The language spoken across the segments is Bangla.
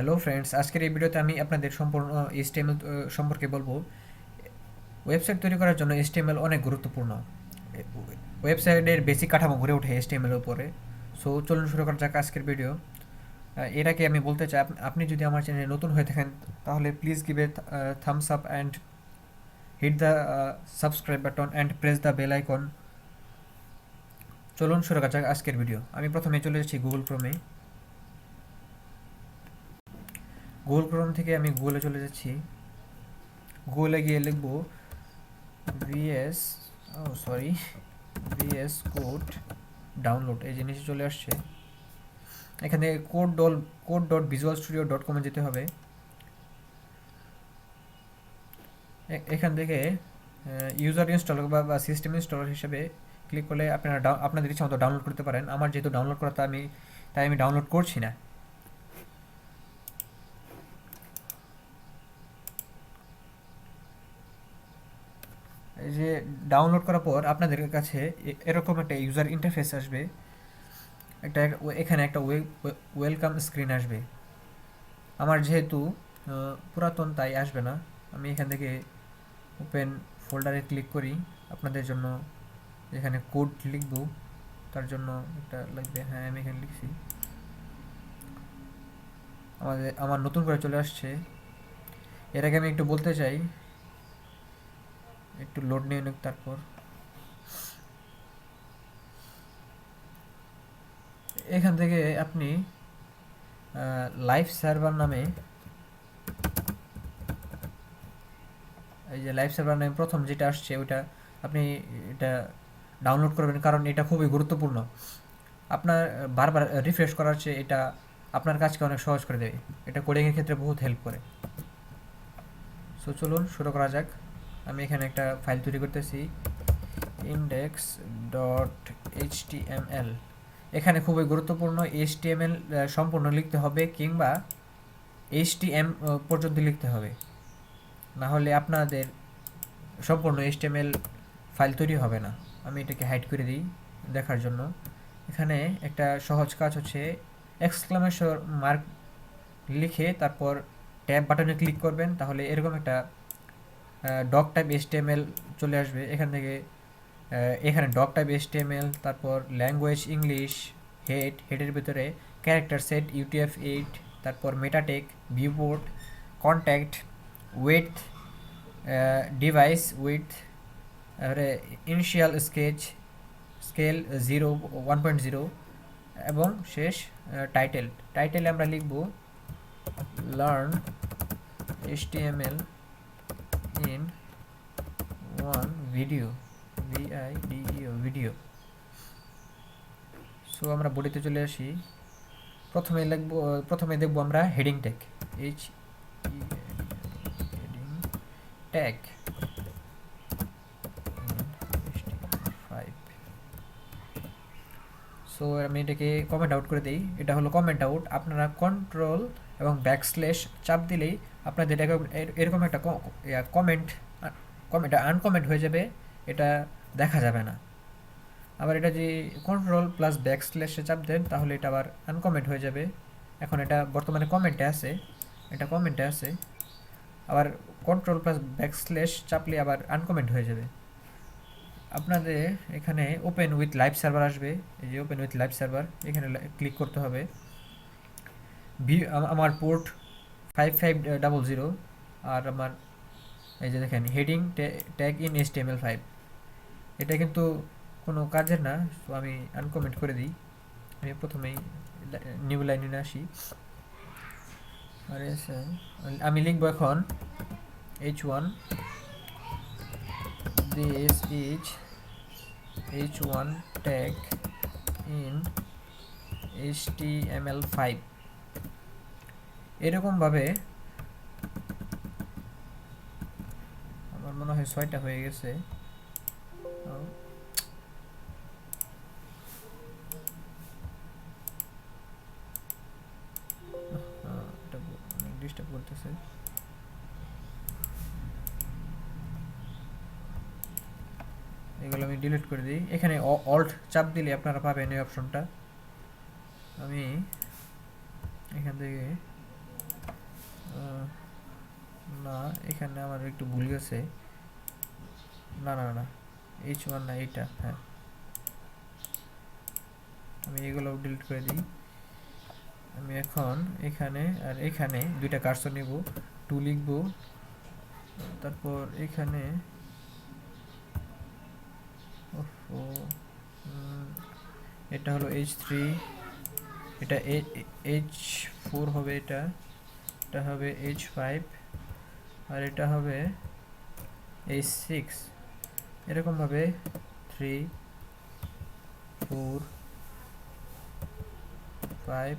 হ্যালো ফ্রেন্ডস, আজকের এই ভিডিওতে আমি আপনাদের সম্পূর্ণ HTML সম্পর্কে বলবো। ওয়েবসাইট তৈরি করার জন্য HTML অনেক গুরুত্বপূর্ণ। ওয়েবসাইটের বেসিক কাঠামো গড়ে ওঠে HTML এর উপরে। সো চলুন শুরু করা যাক আজকের ভিডিও। এর আগে আমি বলতে চাই, আপনি যদি আমার চ্যানেলে নতুন হয়ে থাকেন তাহলে please give a thumbs up and hit the subscribe button and press the bell icon. চলুন শুরু করা যাক আজকের ভিডিও। আমি প্রথমে চলে যাচ্ছি গুগল ক্রোমে। গুগল ক্রোম থেকে আমি গুগলে চলে যাচ্ছি। গুগলে গিয়ে লিখবো ভিএস ভিএস কোড ডাউনলোড। এই জিনিস চলে আসছে। এখানে code dot visual studio dot কমে যেতে হবে। এখান থেকে ইউজার ইনস্টলার বা সিস্টেম ইনস্টলার হিসেবে ক্লিক করলে আপনারা আপনাদের ইচ্ছা মতো ডাউনলোড করতে পারেন। আমার যেহেতু ডাউনলোড করা তাই আমি ডাউনলোড করছি না। এই যে ডাউনলোড করার পর আপনাদের কাছে এরকম একটা ইউজার ইন্টারফেস আসবে। এখানে একটা ওয়েলকাম স্ক্রিন আসবে। আমার যেহেতু পুরাতন তাই আসবে না। আমি এখান থেকে ওপেন ফোল্ডারে ক্লিক করি। আপনাদের জন্য এখানে কোড লিখব, তার জন্য একটা লাগবে। হ্যাঁ, আমি এখানে লিখছি। আমার নতুন করে চলে আসছে। এর আগে আমি একটু বলতে চাই, একটু লোড নিয়ে নিক। তারপর এখান থেকে আপনি লাইভ সার্ভার নামে, এই যে লাইভ সার্ভার নামে প্রথম যেটা আসছে ওইটা আপনি এটা ডাউনলোড করবেন, কারণ এটা খুবই গুরুত্বপূর্ণ। আপনার বারবার রিফ্রেশ করার চেয়ে এটা আপনার কাজকে অনেক সহজ করে দেবে। এটা কোডিংয়ের ক্ষেত্রে বহুত হেল্প করে। সো চলুন শুরু করা যাক। আমি এখানে একটা ফাইল তৈরি করতেছি, ইন্ডেক্স ডট এইচটিএমএল। এখানে খুবই গুরুত্বপূর্ণ এইচটিএমএল সম্পূর্ণ লিখতে হবে, কিংবা এইচটিএম পর্যন্ত লিখতে হবে, না হলে আপনাদের সম্পূর্ণ এইচটিএমএল ফাইল তৈরি হবে না। আমি এটাকে হাইড করে দিই দেখার জন্য। এখানে একটা সহজ কাজ হচ্ছে, এক্সক্লামেশন মার্ক লিখে তারপর ট্যাব বাটনে ক্লিক করবেন, তাহলে এরকম একটা ডক টাইপ এইচটিএমএল চলে আসবে। এখানে ডক টাইপ এইচটিএমএল, তারপর ল্যাঙ্গুয়েজ ইংলিশ, হেডের ভিতরে ক্যারেক্টার সেট UTF-8, তারপর meta tag, viewport, content, width, device width, তারপরে ইনিশিয়াল স্কেল 1.0, এবং শেষ টাইটেলে আমরা লিখব learn HTML in one video, video. So আমরা বডিতে চলে আসি। প্রথমে দেখবো আমরা heading tag, heading tag 5। So আমি এটাকে কমেন্ট আউট করে দিই। এটা হলো কমেন্ট আউট। আপনারা কন্ট্রোল এবং ব্যাকস্ল্যাশ চাপ দিলেই আপনাদের এরকম একটা কমেন্ট আনকমেন্ট হয়ে যাবে, এটা দেখা যাবে না। আবার এটা যদি কন্ট্রোল প্লাস ব্যাকস্ল্যাশে চাপ দেন তাহলে এটা আবার আনকমেন্ট হয়ে যাবে। এখন এটা বর্তমানে কমেন্টে আছে, আবার কন্ট্রোল প্লাস ব্যাকস্ল্যাশ চাপলে আবার আনকমেন্ট হয়ে যাবে। আপনাদের এখানে ওপেন উইথ লাইভ সার্ভার আসবে। এই যে ওপেন উইথ লাইভ সার্ভার, এখানে ক্লিক করতে হবে। আমার পোর্ট 5500, আর আমার এই যে দেখেন হেডিং ট্যাগ ইন HTML5, এটা কিন্তু কোনো কাজের না। তো আমি আনকমেন্ট করে দিই। আমি প্রথমেই নিউ লাইনে আসি। আর আমি লিখবো এখন H1, this is H1 tag in HTML5। এরকমভাবে আমার মনে হয় 6টা হয়ে গেছে। এটা অনেক ডিস্টার্ব করতেছে। এগুলো আমি ডিলিট করে দিই। এখানে অল্ট চাপ দিলে আপনারা পাবেন এই অপশনটা। আমি এখান থেকে এখানে আমার একটু ভুল গেছে, না না না H1 না এইটা, হ্যাঁ আমি এগুলো ডিলিট করে দিই। আমি এখন এখানে আর এখানে দুইটা কার্সর নিব, 2 লিখব, তারপর এখানে ওহো, এটা হলো H3, এটা H4 হবে, এটা এটা হবে H5, আর এটা হবে H6, এরকমভাবে 3 4 5,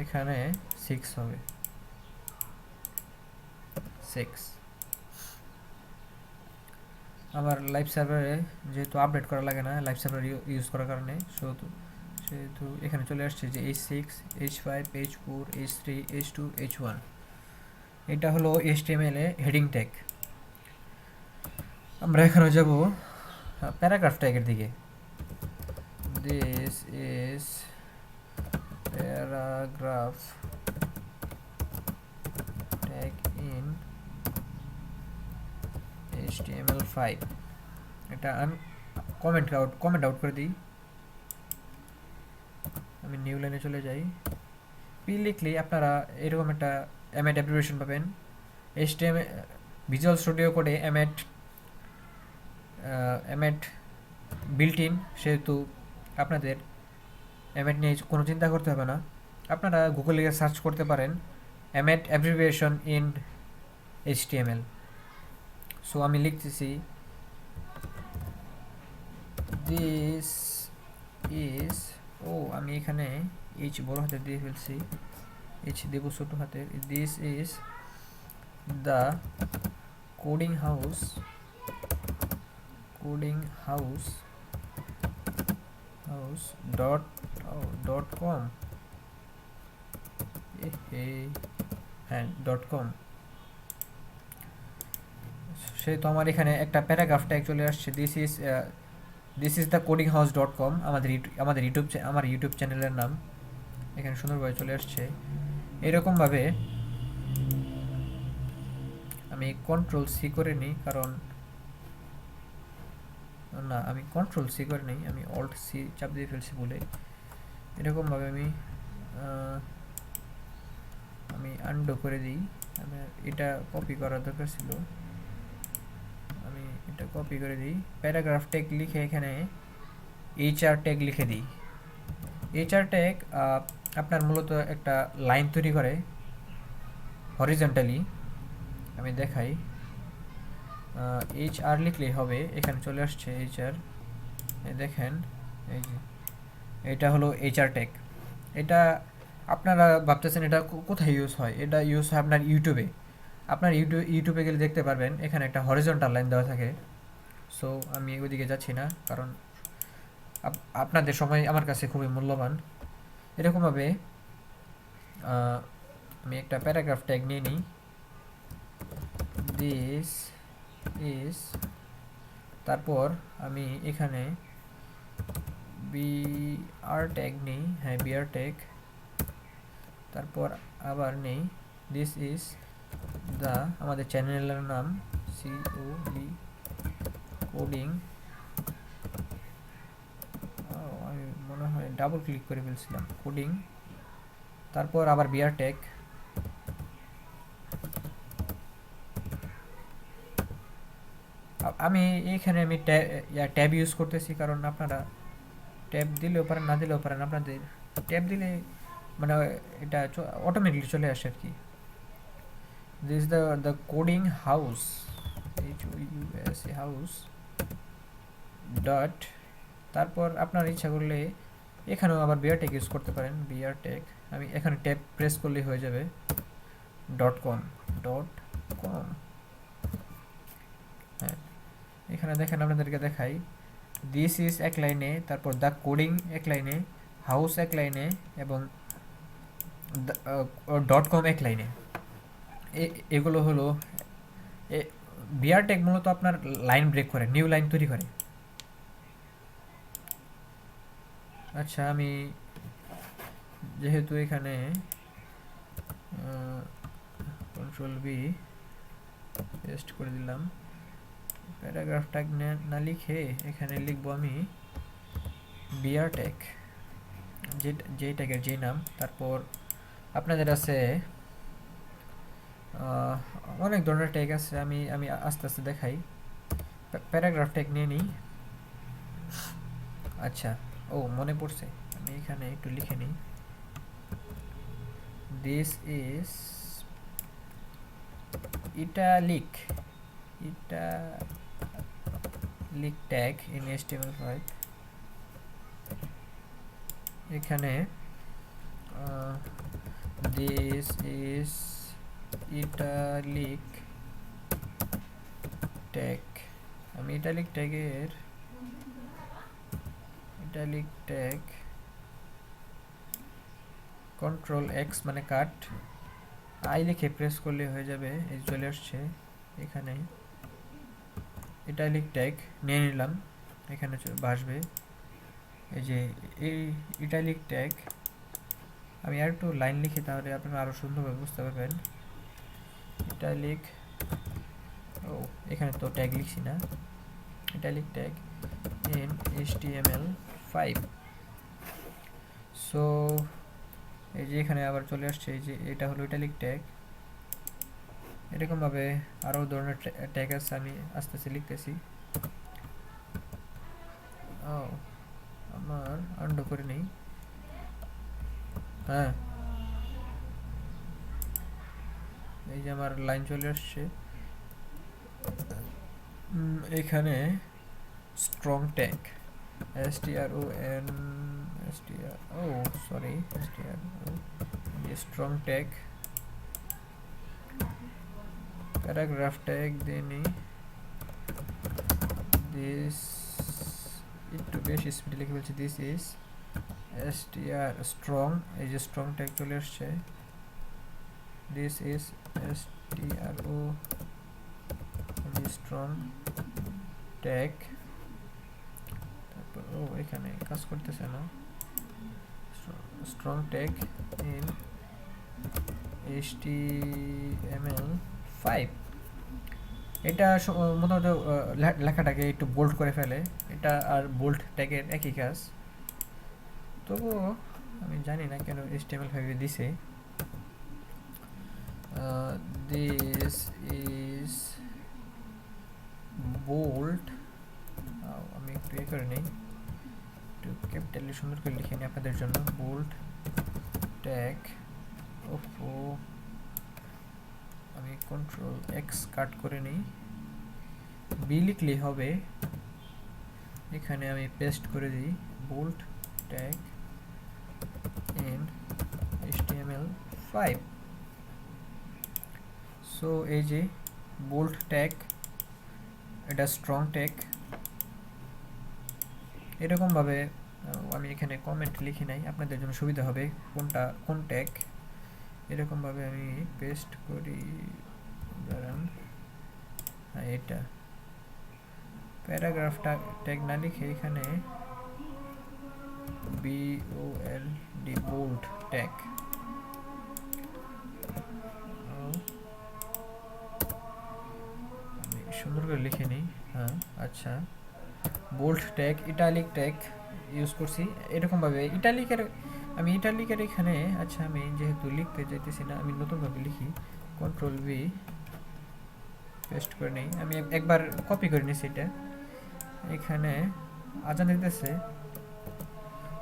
এখানে 6 হবে, 6। আমার লাইভ সার্ভারে যেহেতু আপডেট করা লাগে না লাইভ সার্ভার ইউজ করার কারণে, সেহেতু এখানে চলে আসছে যে H6, H5, H4, H3, H2, H1। এটা হলো HTML এ হেডিং ট্যাগ। আমরা এখানে যাব প্যারাগ্রাফ ট্যাগের দিকে। This is paragraph tag in HTML5। এটা আমি কমেন্ট আউট করে দিই। আমি নিউ লাইনে চলে যাই। পি লিখলেই আপনারা এরকম একটা এমএড অ্যাপ্লিকেশন পাবেন। HTML ভিজুয়াল স্টুডিও কোডে এমএড বিল্ট ইন, সেহেতু আপনাদের এমএড নিয়ে কোনো চিন্তা করতে হবে না। আপনারা গুগলে সার্চ করতে পারেন M.Ed. application in HTML। So আমি লিখতেছি দিস ইজ, আমি এখানে এইচ বড় হাতে দিয়ে ফেলছি, এইচ দেব ছোট হাতে। This is the coding house dot com, হ্যাঁ .com। সেহেতু আমার এখানে একটা প্যারাগ্রাফ ট্যাগ চলে আসছে, this is the coding house .com, আমার ইউটিউব চ্যানেলের নাম এখানে সুন্দরভাবে চলে আসছে। এরকমভাবে আমি কন্ট্রোল সি করে নিই, কারণ না আমি কন্ট্রোল সি করে নিই, আমি অল্ট সি চাপ দিয়ে ফেলছি বলে। এরকমভাবে আমি আনডু করে দিই। আমি এটা কপি করার দরকার ছিল, আমি এটা কপি করে দিই। প্যারাগ্রাফ ট্যাগ লিখে এখানে HR ট্যাগ লিখে দিই। HR ট্যাগ আপনার মূলত একটা লাইন তৈরি করে হরিজন্টালি। আমি দেখাই, HR লিখলেই হবে, এখানে চলে আসছে HR, দেখেন এই যে এটা হলো HR ট্যাগ। এটা আপনারা ভাবতেছেন এটা কোথায় ইউজ হয়, এটা ইউজ হয় আপনার ইউটিউবে। আপনার ইউটিউবে গেলে দেখতে পারবেন এখানে একটা হরিজন্টাল লাইন দেওয়া থাকে। সো আমি ওইদিকে যাচ্ছি না, কারণ আপনাদের সময় আমার কাছে খুবই মূল্যবান। এরকমভাবে আমি একটা প্যারাগ্রাফ ট্যাগ নিয়ে নিই, দিস ইজ, তারপর আমি এখানে বিআর ট্যাগ নিই, হ্যাঁ বিআর ট্যাগ, তারপর আবার নেই দিস ইজ দ্য, আমাদের চ্যানেলের নাম COD কোডিং, আমি মনে হয় ডাবল ক্লিক করে ফেলছিলাম, কোডিং, তারপর আবার বিআর ট্যাগ। আমি এইখানে ট্যাব ইউজ করতেছি, কারণ আপনারা ট্যাব দিলেও পারেন না দিলেও পারেন, আপনাদের ট্যাব দিলে মানে এটা অটোমেটিকলি চলে আসে আর কি। This the coding house, HOUS house dot, তারপর আপনার ইচ্ছা করলে এখানেও আবার বিআর ট্যাগ ইউজ করতে পারেন, বিআর ট্যাগ। আমি এখানে ট্যাব প্রেস করলেই হয়ে যাবে .com। হ্যাঁ এখানে দেখেন, আপনাদেরকে দেখাই, দিস ইজ এক লাইনে, তারপর দ্য কোডিং এক লাইনে, হাউস এক লাইনে, এবং .com এক লাইনে। এগুলো হলো বিআর ট্যাগ মূলত আপনার লাইন ব্রেক করে, নিউ লাইন তৈরি করে। আচ্ছা, আমি যেহেতু এখানে কন্ট্রোল ভি পেস্ট করে দিলাম। প্যারাগ্রাফ ট্যাগ না লিখে এখানে লিখবো আমি বিআর ট্যাগ, যে ট্যাগের যে নাম। তারপর আপনাদের আছে অনেক ধরনের ট্যাগ আছে, আমি আমি আস্তে আস্তে দেখাই। প্যারাগ্রাফ ট্যাগ নিয়ে নিই। আচ্ছা, ও মনে পড়ছে, আমি এখানে একটু লিখে নিই। This is italic tag in HTML5। এখানে দিস ইজ ইটালিক ট্যাগ, আমি ইটালিক ট্যাগ কন্ট্রোল এক্স মানে কাট, আই লিখে প্রেস করলে হয়ে যাবে। এই চলে আসছে এখানে ইটালিক ট্যাগ নিয়ে নিলাম, এখানে আসবে এই যে এই ইটালিক ট্যাগ। আমি আর একটু লাইন লিখি, তাহলে আপনারা আরও সুন্দরভাবে বুঝতে পারবেন। ইটালিক, ও এখানে তো ট্যাগ লিখছি না, italic tag in HTML5। So এই যে এখানে আবার চলে আসছে, এই যে এটা হলো ইটালিক ট্যাগ। এরকমভাবে আরও ধরনের ট্যাগ আছে, আমি আস্তে আস্তে লিখতেছি। ও আমার আন্ডু করে নেই। হ্যাঁ, এই যে আমার লাইন চলে আসছে। এখানে strong tag strong tag, paragraph tag দিয়ে নিই। দিস একটু বেশি স্পিডে লিখে বলছি, দিস ইজ str স্ট্রং, এই যে স্ট্রং ট্যাগ চলে আসছে। This is stro strong tag. তারপর ও এখানে কাজ করতেছে না, স্ট্রং ট্যাগ ইন HTML5। এটা মোটামুটি লেখাটাকে একটু বোল্ড করে ফেলে, এটা আর বোল্ড ট্যাগের একই কাজ। তবুও আমি জানি না কেন HTML5 দিছে। দিস ইজ বোল্ড, আমি একটু ইয়ে করে নিই, একটু ক্যাপিটালি সুন্দর করে লিখে নিই আপনাদের জন্য। বোল্ড ট্যাগ, ওপো আমি কন্ট্রোল এক্স কাট করে নিই। বি লিখলেই হবে, এখানে আমি পেস্ট করে দিই bold tag in HTML5। So এই যে বোল্ড ট্যাগ, এটা স্ট্রং ট্যাগ। এরকমভাবে আমি এখানে কমেন্ট লিখি নাই, আপনাদের জন্য সুবিধা হবে কোনটা কোন ট্যাগ। এরকমভাবে আমি পেস্ট করি, ধরেন হ্যাঁ এটা প্যারাগ্রাফ ট্যাগ না লিখে এখানে BOLD বোল্ড ট্যাগ, আমি সুন্দর করে লিখে নিই। হ্যাঁ আচ্ছা, bold tag italic tag use করছি এরকমভাবে। আমি ইটালিকের এখানে, আচ্ছা আমি যেহেতু লিখতে চাইতেছি না, আমি নতুনভাবে লিখি। কন্ট্রোল ভি পেস্ট করে নিই, আমি একবার কপি করে নিছি এটা। এখানে আজান দিতেছে,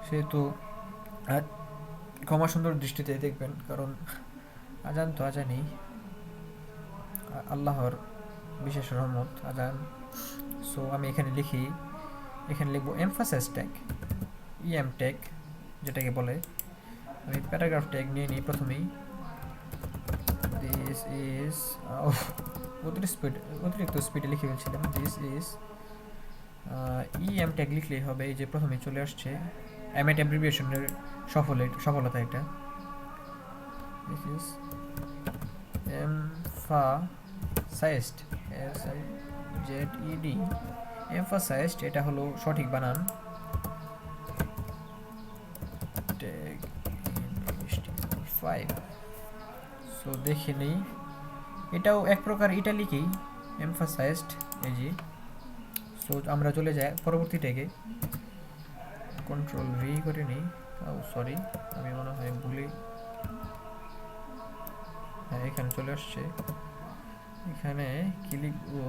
সেহেতু ক্ষমা সুন্দর দৃষ্টিতে দেখবেন, কারণ আজান তো আজানই, আল্লাহর বিশেষ রহমত আজান। সো আমি এখানে লিখি, এখানে লিখবো এমফাসাইজ ট্যাগ, EM ট্যাগ যেটাকে বলে। আমি প্যারাগ্রাফ ট্যাগ নিয়ে নিই প্রথমেই। দিস ইজ অতিরিক্ত স্পিডে লিখে ফেলছিলাম। দিস ইজ EM ট্যাগ লিখলেই হবে, এই যে প্রথমে চলে আসছে এমএট অ্যাব্রিভিয়েশনের সফলতা এটা। This is emphasized, SIZED emphasized, এটা হলো সঠিক বানান। Tag HTML5। সো দেখে নেই এটাও এক প্রকার ইটালিকই এমফাসাইজড। এই যে সো আমরা চলে যাই পরবর্তী ট্যাগে, কন্ট্রোল ভি করে নিই। ও সরি, আমি মনে হয় ভুলে, হ্যাঁ এখানে চলে আসছে। এখানে কি লিখবো,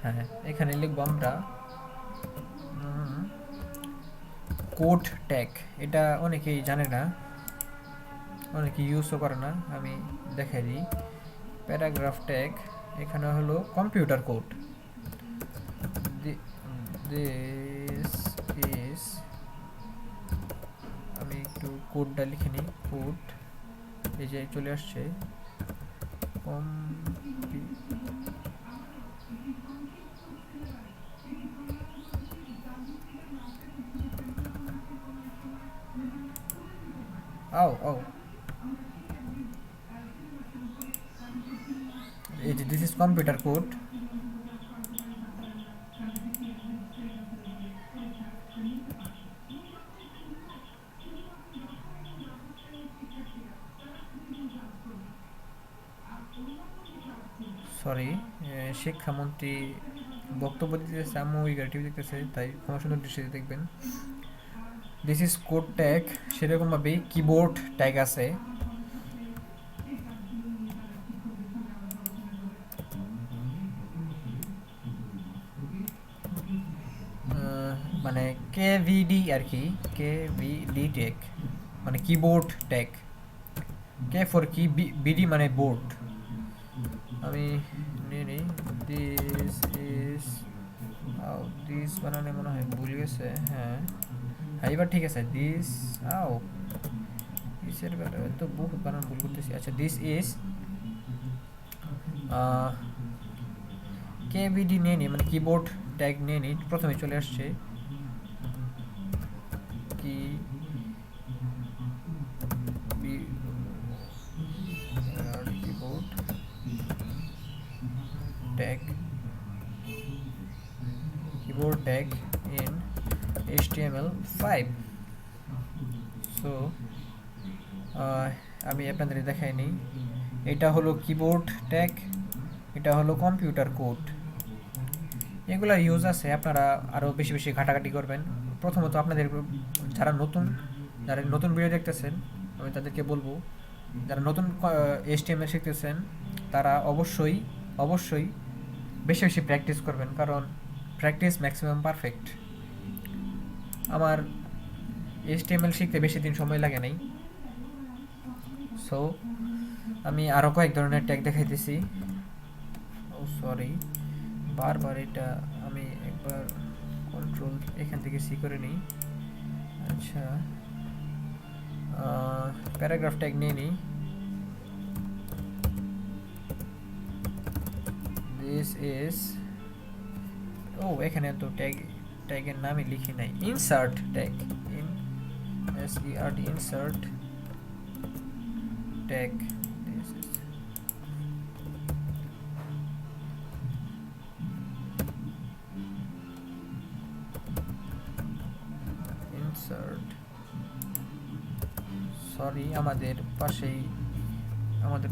হ্যাঁ এখানে লিখবো আমরা কোড ট্যাগ। এটা অনেকেই জানে না, অনেকে ইউজও করে না, আমি দেখাই দিই। প্যারাগ্রাফ ট্যাগ এখানে হলো কম্পিউটার কোড। দিস ইজ, আমি একটু কোডটা লিখে নিই। কোড এই যে চলে আসছে, এই যে this is computer code. Sorry, শিক্ষামন্ত্রী বক্তব্য দিতেছে, আম্মু ওই গাড়িটি দেখতেছে, তাই ক্ষমা সুন্দর দৃষ্টিতে দেখবেন। দিস ইজ কোড ট্যাগ, সেরকমভাবেই কিবোর্ড ট্যাগ আছে। মানে কেভিডি আর কি, কেভিডি ট্যাগ মানে কিবোর্ড ট্যাগ। কে ফর কি, বিডি মানে বোর্ড। আমি নিয়ে নিই। দিস ইজ, দিস বানানে মনে হয় ভুল গেছে। হ্যাঁ হ্যাঁ এবার ঠিক আছে। দিস ইসের বেলায় তো বহুত বানান ভুল করতেছি। আচ্ছা দিস ইজ কেভিডি নিয়ে নিই, মানে কিবোর্ড ট্যাগ নিয়ে নিই। প্রথমে চলে আসছে কি keyboard tag, keyboard tag in HTML5. So আমি আপনাদের দেখাই নিই। এটা হলো কিবোর্ড ট্যাগ, এটা হলো কম্পিউটার কোড। এগুলা ইউজ আছে, আপনারা আরও বেশি বেশি ঘাটাঘাটি করবেন। প্রথমত আপনাদের যারা নতুন ভিডিও দেখতেছেন, আমি তাদেরকে বলবো, যারা নতুন HTML শিখতেছেন তারা অবশ্যই অবশ্যই বেশি বেশি প্র্যাকটিস করবেন, কারণ প্র্যাকটিস ম্যাক্সিমাম পারফেক্ট। আমার HTML শিখতে বেশি দিন সময় লাগে নাই। সো আমি আরও কয়েক ধরনের ট্যাগ দেখাইতেছি। ও সরি, বারবার এটা আমি একবার কন্ট্রোল এখান থেকে সি করে নিই। আচ্ছা প্যারাগ্রাফ ট্যাগ নিয়ে নিই। দিস ইজ, এখানে তো ট্যাগের নামই লিখি নাই। Insert tag, SERT insert tag. This is insert. Sorry, আমাদের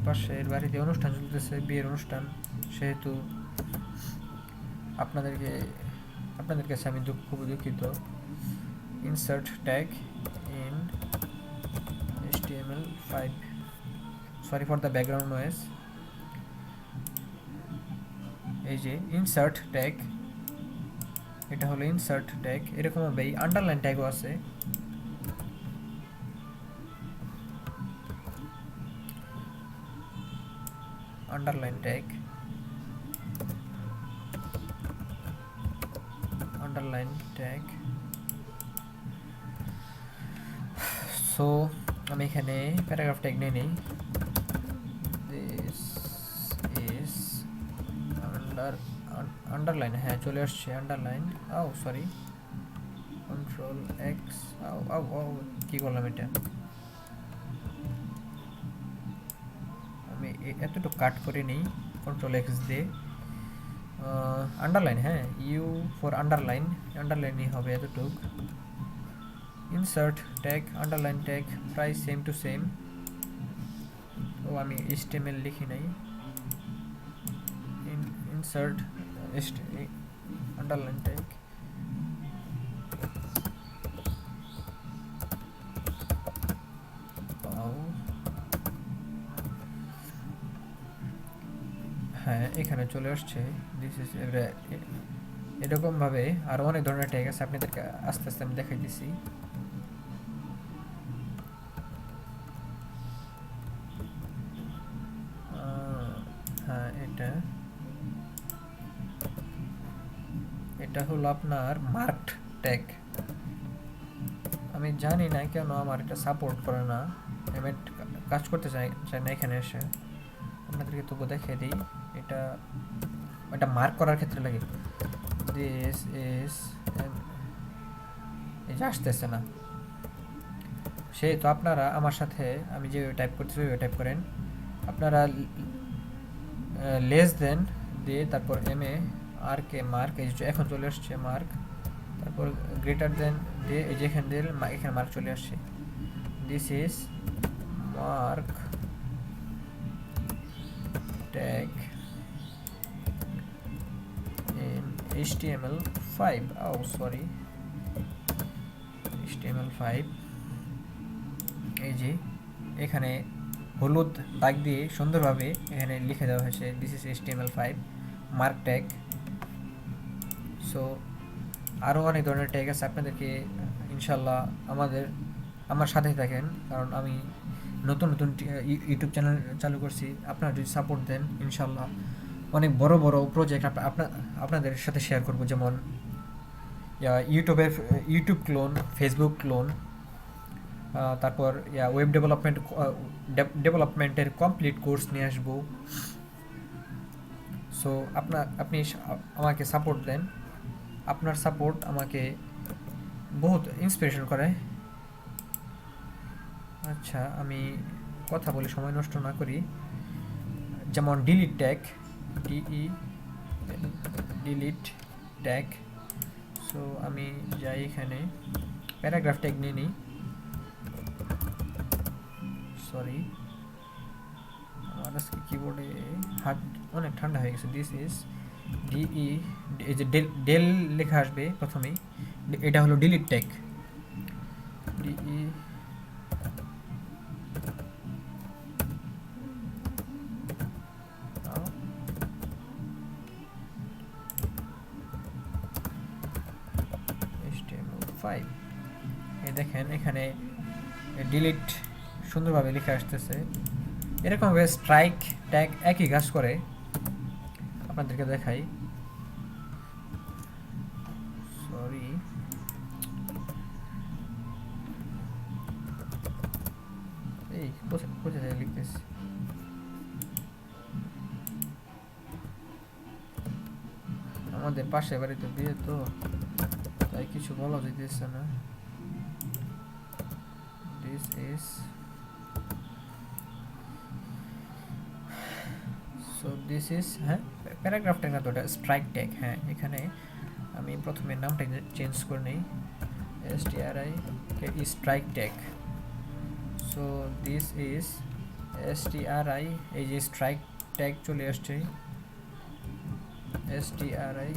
পাশের বাড়িতে অনুষ্ঠান চলতেছে, বিয়ের অনুষ্ঠান, সেহেতু আপনাদের কাছে আমি খুবই দুঃখিত। Insert tag in HTML5, sorry for the background noise. এই যে ইনসার্ট ট্যাগ, এটা হলো ইনসার্ট ট্যাগ। এরকমভাবেই আন্ডারলাইন ট্যাগও আছে। Underline tag, underline tag. So আমি এখানে প্যারাগ্রাফ ট্যাগ নিয়ে নিই। দিস ইজ আন্ডারলাইন, হ্যাঁ চলে আসছে আন্ডারলাইন। Sorry, control x. কি করলাম এটা, আমি এতটুকু কাট করে নিই কন্ট্রোল এক্স দিয়ে। আন্ডারলাইন, হ্যাঁ ইউ ফর আন্ডারলাইনই হবে এতটুক। ইনসার্ট ট্যাগ, আন্ডারলাইন ট্যাগ প্রায় সেম টু সেম। ও আমি HTML লিখি নাই, ইনসার্ট আন্ডারলাইন ট্যাগ, হ্যাঁ এখানে চলে আসছে। দিস ইজ এরকমভাবে আরও অনেক ধরনের ট্যাগ আছে, আপনাদেরকে আস্তে আস্তে আমি দেখাই দিছি। হ্যাঁ এটা হলো আপনার মার্কড ট্যাগ। আমি জানি না কেন আমার এটা সাপোর্ট করে না, আমি কাজ করতে চাই না এখানে এসে, আপনাদেরকে তবু দেখিয়ে দিই। এটা মার্ক করার ক্ষেত্রে লাগে। দিস ইজ এই যে আসতেছে না, সেই তো আপনারা আমার সাথে আমি যে টাইপ করতেছি ওই টাইপ করেন। আপনারা লেস দেন দিয়ে তারপর আর কে মার্ক, এই যে এখন চলে আসছে মার্ক, তারপর গ্রেটার দেন দিয়ে এই যে এখানে দিয়ে এখানে মার্ক চলে আসছে। This is mark tag in HTML5, oh sorry, HTML5 এই যে এখানে হলুদ দাগ দিয়ে সুন্দরভাবে এখানে লিখে দেওয়া হয়েছে this is HTML5 mark tag. So আরও অনেক ধরনের ট্যাগ আছে, আপনাদেরকে ইনশাল্লাহ আমার সাথেই থাকেন, কারণ আমি নতুন নতুন ইউটিউব চ্যানেল চালু করছি। আপনারা যদি সাপোর্ট দেন ইনশাল্লাহ অনেক বড় বড় প্রজেক্ট আপনাদের সাথে শেয়ার করব, যেমন ইউটিউব ক্লোন, ফেসবুক ক্লোন, তারপর ওয়েব ডেভেলপমেন্টের কমপ্লিট কোর্স নিয়ে আসবো। সো আপনি আমাকে সাপোর্ট দেন, আপনার সাপোর্ট আমাকে বহুত ইন্সপিরেশন করে। আচ্ছা আমি কথা বলে সময় নষ্ট না করি, যেমন delete tag, delete tag. So আমি যাই এখানে প্যারাগ্রাফ ট্যাগ নিয়ে নিই, সরি আমার আজকে কিবোর্ডে হাত অনেক ঠান্ডা হয়ে গেছে। দিস ইজ এই যে ডেল লেখা আসবে প্রথমেই, এটা হলো ডিলিট ট্যাগ। এই দেখেন এখানে ডিলিট সুন্দরভাবে লিখে আসতেছে। এরকমভাবে স্ট্রাইক ট্যাগ একই কাজ করে, আপনাদেরকে দেখাই। সরি এই কোথায় লিখতেছি, আমাদের পাশে বাড়িতে বিয়ে তো তাই কিছু বলা যাইতেছে না। This is so this is হ্যাঁ প্যারাগ্রাফ ট্যাগ না তো, এটা স্ট্রাইক ট্যাগ। হ্যাঁ এখানে আমি প্রথমে নামটা চেঞ্জ করে নিই, STRI strike tag. So this is STRI, এই যে স্ট্রাইক ট্যাগ চলে আসছে, STRI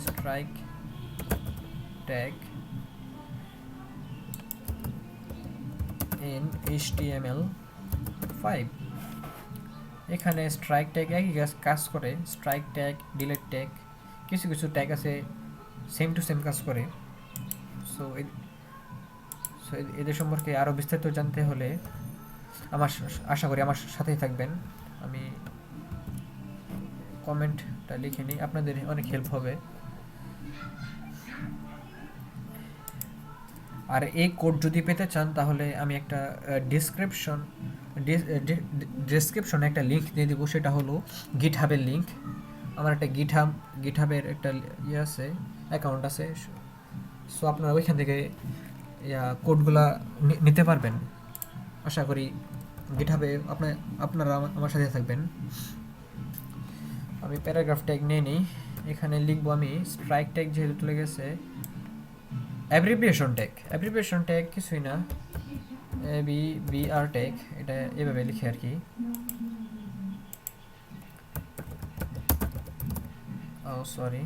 strike tag in HTML5। এখানে স্ট্রাইক ট্যাগ একই কাজ করে, স্ট্রাইক ট্যাগ, ডিলিট ট্যাগ, কিছু কিছু ট্যাগ আছে সেম টু সেম কাজ করে। সো এদের সম্পর্কে আরও বিস্তারিত জানতে হলে আশা করি আমার সাথেই থাকবেন। আমি কমেন্টটা লিখে নিই, আপনাদের অনেক হেল্প হবে। আর এই কোড যদি পেতে চান তাহলে আমি একটা ডেসক্রিপশনে একটা লিঙ্ক দিয়ে দিব, সেটা হলো গিটহাবের লিঙ্ক। আমার একটা গিটহাবের একটা আছে, অ্যাকাউন্ট আছে। সো আপনারা ওইখান থেকে কোডগুলা নিতে পারবেন। আশা করি গিটহাবে আপনারা আমার সাথে থাকবেন। আমি প্যারাগ্রাফ ট্যাগ নিয়ে নিই, এখানে লিখবো আমি স্ট্রাইক ট্যাগ যেহেতু চলে গেছে, অ্যাব্রিভিয়েশন ট্যাগ কিছুই না, A B B R tag, এটা এভাবে লিখে আর কি। Oh sorry,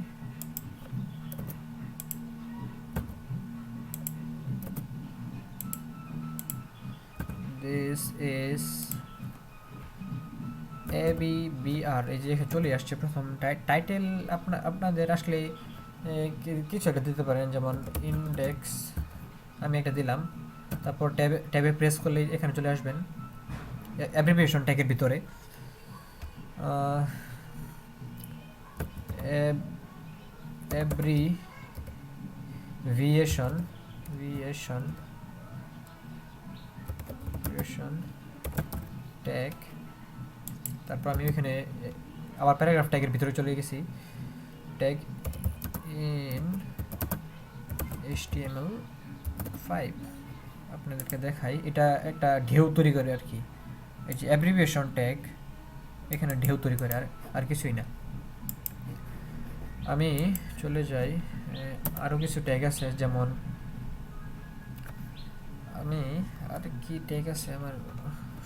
this is A B B R, এই যে এখানে চলে আসছে প্রথম টাইটেল। আপনাদের আসলে কিছু একটা দিতে পারেন, যেমন ইন্ডেক্স আমি একটা দিলাম, তারপর ট্যাবে প্রেস করলে এখানে চলে আসবেন অ্যাব্রিভিয়েশন ট্যাগের ভিতরে। অ্যাব্রিভিয়েশন ভিয়েশন ট্যাগ, তারপর আমি ওইখানে আবার প্যারাগ্রাফ ট্যাগের ভিতরে চলে গেছি, ট্যাগ ইন HTML5। আপনাদেরকে দেখাই, এটা একটা ঢেউ তৈরি করে আর কি। এই যে অ্যাব্রিভিয়েশন ট্যাগ এখানে ঢেউ তৈরি করে, আর কিছুই না। আমি চলে যাই, আরও কিছু ট্যাগ আছে, যেমন আমি আর কি ট্যাগ আছে আমার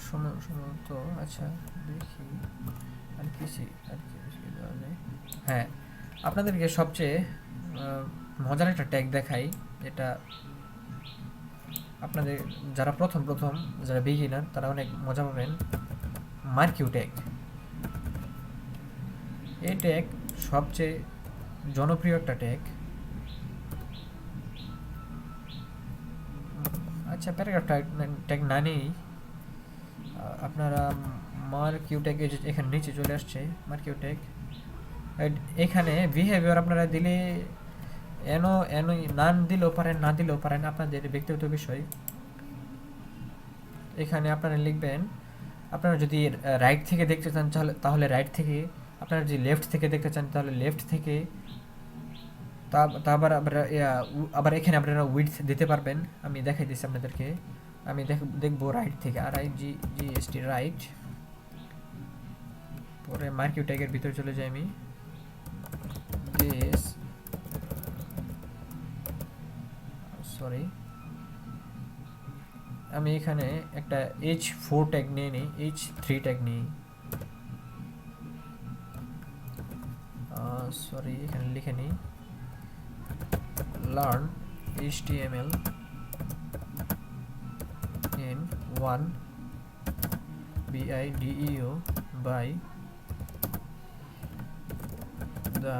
সম্ভবত, আচ্ছা দেখি আর কিছু দেওয়া যায়। হ্যাঁ, আপনাদেরকে সবচেয়ে মজার একটা ট্যাগ দেখাই, এটা আপনাদের যারা প্রথম যারা বিগিনার তারা অনেক মজা পাবেন। মার্কিউ ট্যাগ, এই ট্যাগ সবচেয়ে জনপ্রিয় একটা ট্যাগ। আচ্ছা, প্যারাগ্রাফ ট্যাগ না নেই, আপনারা মার্কিউ ট্যাগ এখানে নিচে চলে আসছে মার্কিউ ট্যাগ। এখানে বিহেভিয়ার আপনারা দিলে এনো এনো নান দিলেও পারেন, না দিলেও পারেন, আপনাদের ব্যক্তিগত বিষয়। এখানে আপনারা লিখবেন, আপনারা যদি রাইট থেকে দেখতে চান তাহলে রাইট থেকে, আপনারা যদি লেফট থেকে দেখতে চান তাহলে লেফট থেকে, আবার এখানে আপনারা উইডথ দিতে পারবেন। আমি দেখাই দিচ্ছি আপনাদেরকে, আমি দেখবো রাইট থেকে, RIGGST রাইট, পরে মার্কিউ ট্যাগের ভিতরে চলে যাই আমি। দিস সরি, আমি এখানে একটা H4 ট্যাগ নিয়ে নিই, H3 ট্যাগ নিই, সরি এখানে লিখে নিই, learn HTML in 1 video by the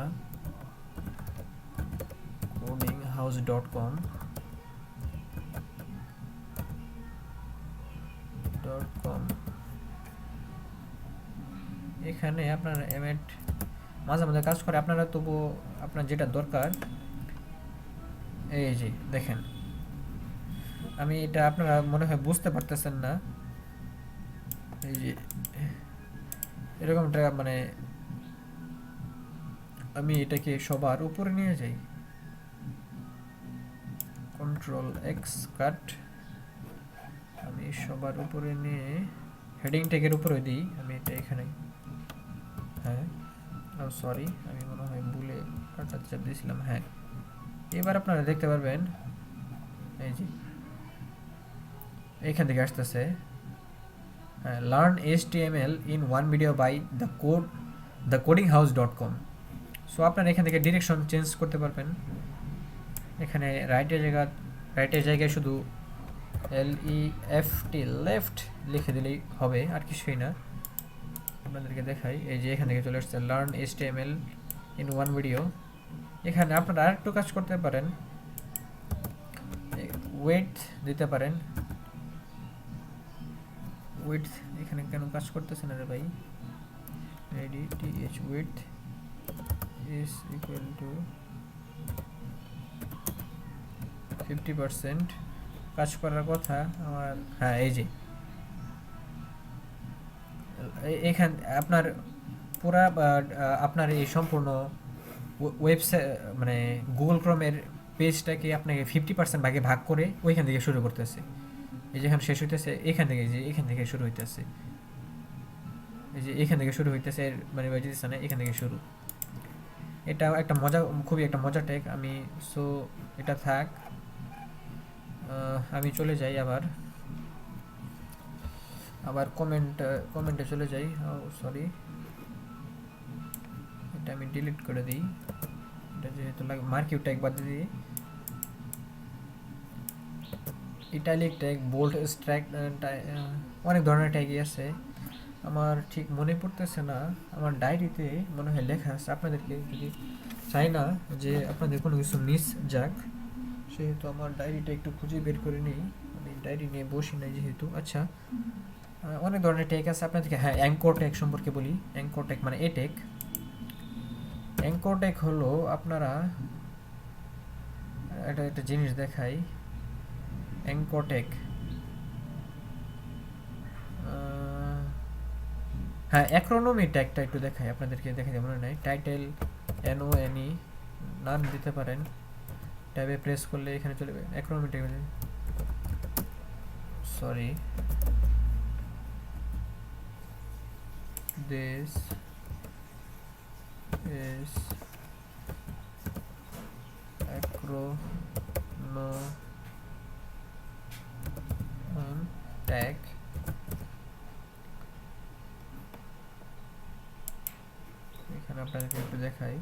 codinghouse.com এখানে আপনার এমএড মাঝে মাঝে কাজ করে, আপনারা তবু আপনার যেটা দরকার, এই যে দেখেন, আমি এটা আপনারা মনে হয় বুঝতে পারতেছেন না, এই যে এরকমটা, মানে আমি এটাকে সবার উপরে নিয়ে যাই, Ctrl+X কাট, আমি সবার উপরে নিয়ে হেডিং ট্যাগের উপরে দিই, আমি এটা এখানে, হ্যাঁ সরি আমি মনে হয় ভুলে কাটার চাপ দিয়েছিলাম। হ্যাঁ, এবার আপনারা দেখতে পারবেন, এই যে এইখান থেকে আসতেছে, learn HTML in 1 video by the codinghouse.com। So আপনারা এখান থেকে ডিরেকশন চেঞ্জ করতে পারবেন। এখানে রাইটের জায়গায় শুধু LEFT লেফট লিখে দিলেই হবে, আর কিছুই না। আপনাদেরকে দেখাই, এই যে এখান থেকে চলে আসছে লার্ন HTML in 1 video। এখানে আপনারা আরেকটু কাজ করতে পারেন, ওয়েট দিতে পারেন, উইডথ এখানে কেন কাজ করতেছে না রে ভাই, ADTH width is equal to 50% কাজ করার কথা আমার। হ্যাঁ, এই যে এখান আপনার পুরা আপনার এই সম্পূর্ণ ওয়েবসাইট মানে গুগল ক্রোমের পেজটাকে আপনাকে 50% ভাগে ভাগ করে ওইখান থেকে শুরু করতেছে। এই যেখানে শেষ হইতেছে এখান থেকে, যে এখান থেকে শুরু হইতেছে, এই যে এখান থেকে শুরু হইতেছে, মানে বুঝতেছে না, এখান থেকে শুরু। এটা একটা মজা, খুবই একটা মজার ট্যাগ। আমি সো এটা থাক, আমি চলে যাই আবার আবার কমেন্টে চলে যাই। সরি, এটা আমি ডিলিট করে দিই, এটা যেহেতু মার্কিউ ট্যাগ বাদ দিয়ে দিই। ইটালিক ট্যাগ, বোল্ড স্ট্রাইক, অনেক ধরনের ট্যাগই আছে, আমার ঠিক মনে পড়তেছে না। আমার ডায়েরিতে মনে হয় লেখা আছে, আপনাদেরকে যদি চাই না যে আপনাদের কোনো কিছু মিস যাক, সেহেতু আমার ডায়েরিটা একটু খুঁজে বের করে নিই। আমি ডায়েরি নিয়ে বসি নাই যেহেতু। আচ্ছা, অনেক ধরনের ট্যাগ আছে আপনাদেরকে। হ্যাঁ, অ্যাঙ্কর ট্যাগ সম্পর্কে বলি। অ্যাঙ্কর ট্যাগ মানে এ ট্যাগ। অ্যাঙ্কর ট্যাগ হলো আপনারা একটা জিনিস দেখাই। অ্যাঙ্কর ট্যাগ, হ্যাঁ অ্যাক্রোনমি ট্যাগটা একটু দেখাই আপনাদেরকে, দেখাতে মনে নাই। টাইটেল NONE নাম দিতে পারেন, ট্যাবে প্রেস করলে এখানে চলে যাবে acronym tag. Sorry, this is acronym tag. এখানে আপনাদেরকে একটু দেখাই।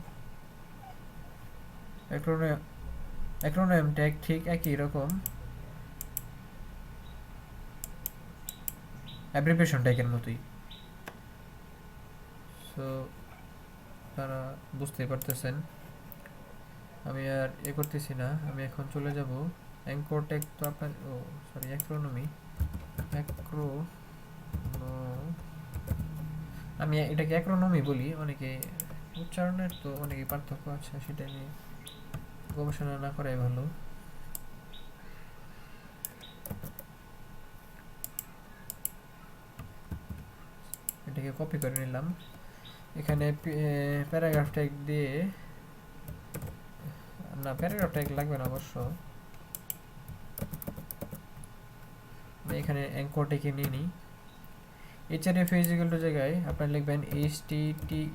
অ্যাক্রোনম ট্যাগ ঠিক একই রকম অ্যাব্রিভিয়েশন ট্যাগের মতোই। সো তারা বুঝতেই পারতেছেন, আমি আর করতেছি না। আমি এখন চলে যাব অ্যাঙ্কর ট্যাগ। তো আপনার সরি, অ্যাক্রো আমি এটাকে অ্যাক্রোনমি বলি, অনেকে উচ্চারণের তো অনেকে পার্থক্য আছে, সেটা নিয়ে গবেষণা না করাই ভালো। এটাকে কপি করে নিলাম, এখানে প্যারাগ্রাফ ট্যাগ দিয়ে, না প্যারাগ্রাফ ট্যাগ লাগবে না অবশ্য। আমি এখানে অ্যাঙ্কর ট্যাগে নিয়ে নিই। HRF ইজিক্যাল টু জায়গায় আপনারা লিখবেন HTTPS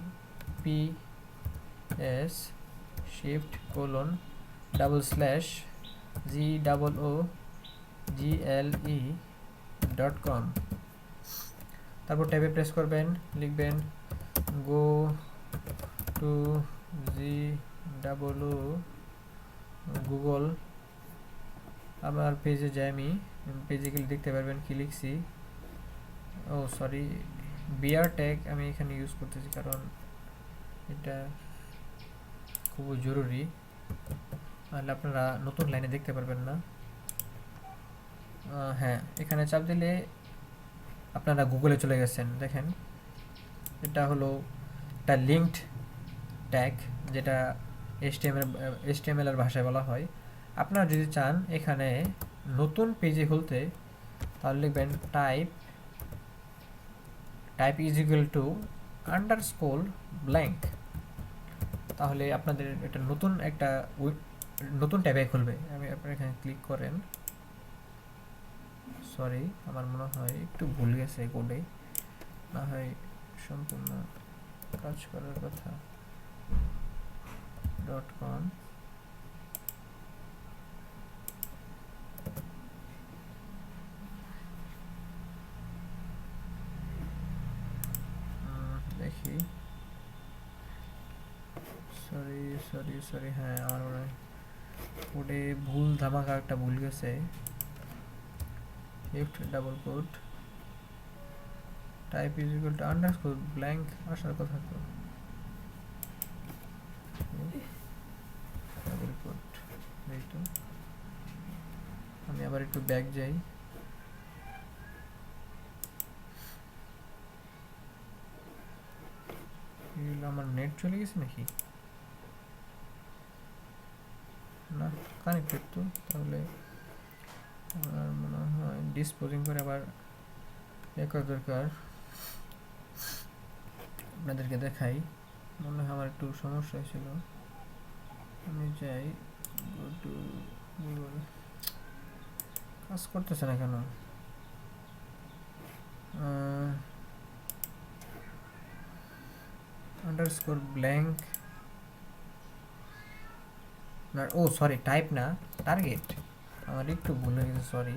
shift://GOOGLE.com। তারপর ট্যাবে প্রেস করবেন, লিখবেন গো টু গুগল। আমার পেজে যাই, আমি পেজে গেলে দেখতে পারবেন কি লিখছি। সরি, বিআর ট্যাগ আমি এখানে ইউজ করতেছি কারণ এটা খুব জরুরি, তাহলে আপনারা নতুন লাইনে দেখতে পারবেন না। হ্যাঁ, এখানে চাপ দিলে আপনারা গুগলে চলে গেছেন। দেখেন, এটা হলো একটা লিঙ্কড ট্যাগ, যেটা HTML এর ভাষায় বলা হয়। আপনারা যদি চান এখানে নতুন পেজে খুলতে, তাহলে লিখবেন type is equal to underscore blank. তাহলে আপনাদের এটা নতুন ট্যাবে খুলবে। আমি আপনার এখানে ক্লিক করেন। সরি, আমার মনে হয় একটু ভুল গেছে কোডে, না হয় সম্পূর্ণ কাজ করার কথা। .com দেখি। সরি, হ্যাঁ আমার মনে হয় কোডে ভুল, ধামাকা একটা ভুল গেছে। // Type is equal two underscore blank আসার কথা তো। এই তো, আমি আবার একটু ব্যাক যাই। আমার নেট চলে গেছে নাকি? না, কানেক্টেড তো। তাহলে আমার মনে হয় ডিসপোজিং করে আবার করা দরকার। আপনাদেরকে দেখাই, মনে হয় আমার একটু সমস্যা হয়েছিল। আমি যাই গো টু গুগল, কাজ করতেছে না কেন? আন্ডারস্কোর ব্ল্যাঙ্ক না, টাইপ না, টার্গেট। আমার একটু ভুল হয়ে গেছে, sorry.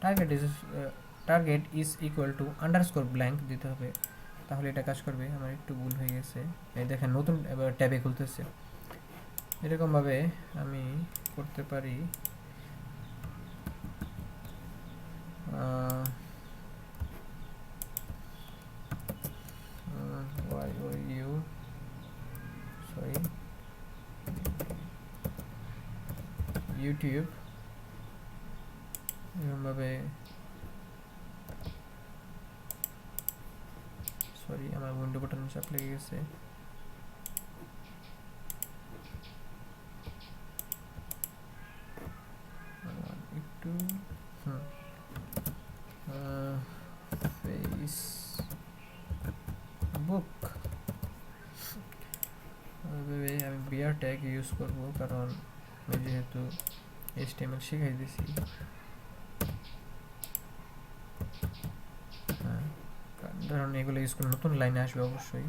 Target is target is equal two underscore blank দিতে হবে, তাহলে এটা কাজ করবে। আমার একটু ভুল হয়ে গেছে, এই দেখেন নতুন এবার ট্যাবে খুলতেছে। এরকমভাবে আমি করতে পারি। ইউ সরি ইউটিউব, এরকমভাবে সরি আমার উইন্ডো বাটন চাপ লেগে গেছে। একটু ফেসবুক আমি বিআর ট্যাগ ইউজ করব, কারণ আমি যেহেতু HTML শিখাই দিছি। হ্যাঁ, ধরুন এগুলো ইউজ করে নতুন লাইনে আসবে অবশ্যই।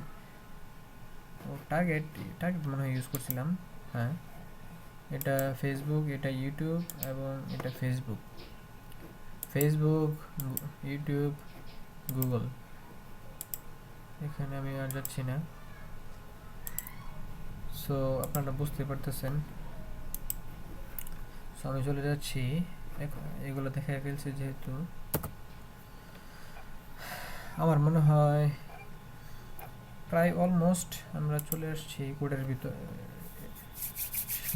ও টার্গেট মনে হয় ইউজ করছিলাম। হ্যাঁ, এটা ফেসবুক, এটা ইউটিউব এবং এটা ফেসবুক, ইউটিউব, গুগল। এখানে আমি আর যাচ্ছি না। সো আপনারা বুঝতে পারতেছেন। সো আমি চলে যাচ্ছি, এগুলো দেখে ফেলছি যেহেতু। আমার মনে হয় প্রায় অলমোস্ট আমরা চলে আসছি কোডের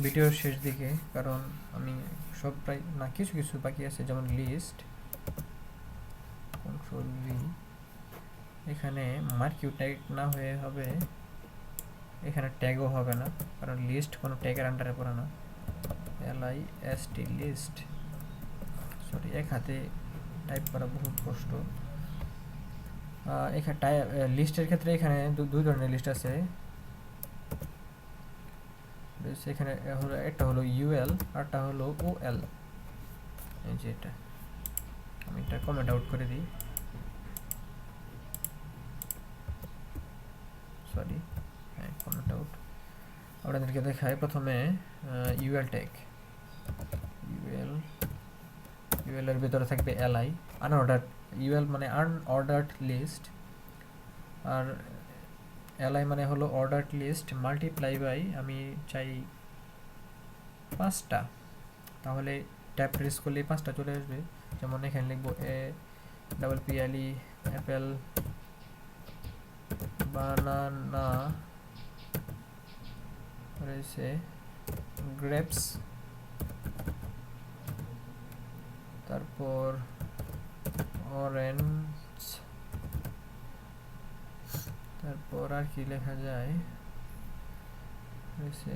ভিডিওর শেষ দিকে, কারণ আমি সব প্রায় না, কিছু কিছু বাকি আছে, যেমন লিস্ট, কন্ট্রোল ভি। এখানে মার্কিউ ট্যাগ না হয়ে হবে, এখানে ট্যাগও হবে না, কারণ লিস্ট কোনো ট্যাগের আন্ডারে পড়ে না। LIST লিস্ট, সরি এক হাতে টাইপ করা বহুত কষ্ট। এখানে লিস্টের ক্ষেত্রে এখানে দুই ধরনের লিস্ট আছে। এখানে হলো একটা হলো UL আরটা হলো OL। এই যে এটা, আমি এটা কমেন্ট আউট করে দিই, সরি, হ্যাঁ কমেন্ট আউট। আপনাদেরকে দেখাই প্রথমে UL ট্যাগ। UL এর ভিতরে থাকবে LI আনঅর্ডার্ড, UL মানে আনঅর্ডার্ড লিস্ট, আর LI মানে হলো অর্ডার্ড লিস্ট মাল্টিপ্লাই বাই, আমি চাই 5টা, তাহলে ট্যাব প্রেস করলে 5টা চলে আসবে। যেমন এখানে লিখবো APPLE অ্যাপেল, বানানা রয়েছে, গ্রেপস, তারপর অরেঞ্জ, তারপর আর কি লেখা যায় রয়েছে।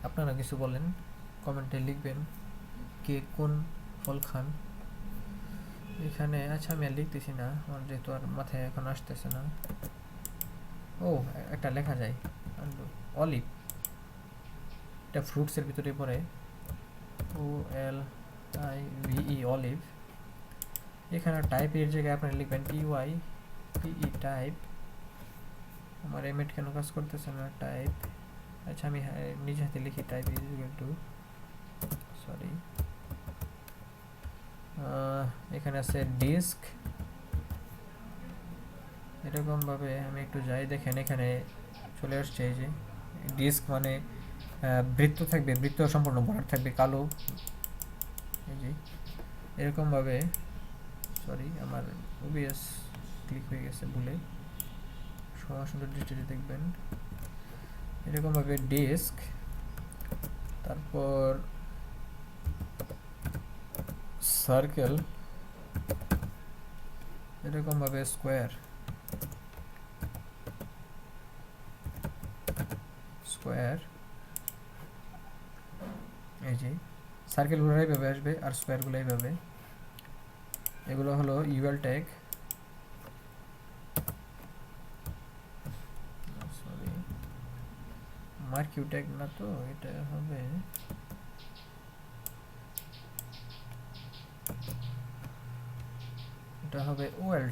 আপনারা কিছু বলেন, কমেন্টে লিখবেন কে কোন ফল খান। এখানে আচ্ছা আমি আর লিখতেছি না, আমার যেহেতু আর মাথায় এখন আসতেছে না। ও একটা লেখা যায়, অলিভ, এটা ফ্রুটসের ভিতরে পড়ে, OLIVE অলিভ। এখানে টাইপের জায়গায় আপনারা লিখবেন TYPE টাইপ। আমার এমএড কেন কাজ করতেছে না, টাইপ। আচ্ছা আমি নিজে হাতে লিখি, type is equal two, sorry এখানে আছে ডিস্ক। এরকমভাবে আমি একটু যাই, দেখেন এখানে চলে আসছে। এই যে ডিস্ক মানে বৃত্ত থাকবে, বৃত্ত সম্পূর্ণ ভরাট থাকবে কালো। এই যে এরকমভাবে, সরি আমার OBS ক্লিক হয়ে গেছে ভুলে, সুন্দর দৃষ্টিতে দেখবেন। এরকমভাবে ডিস্ক, তারপর সার্কেল, এরকমভাবে স্কোয়ার, এই যে সার্কেলগুলো এইভাবে আসবে আর স্কোয়ারগুলো এইভাবে। এগুলো হলো UL ট্যাগ। সরি মার্কিউ ট্যাগ না তো, এটা হবে OL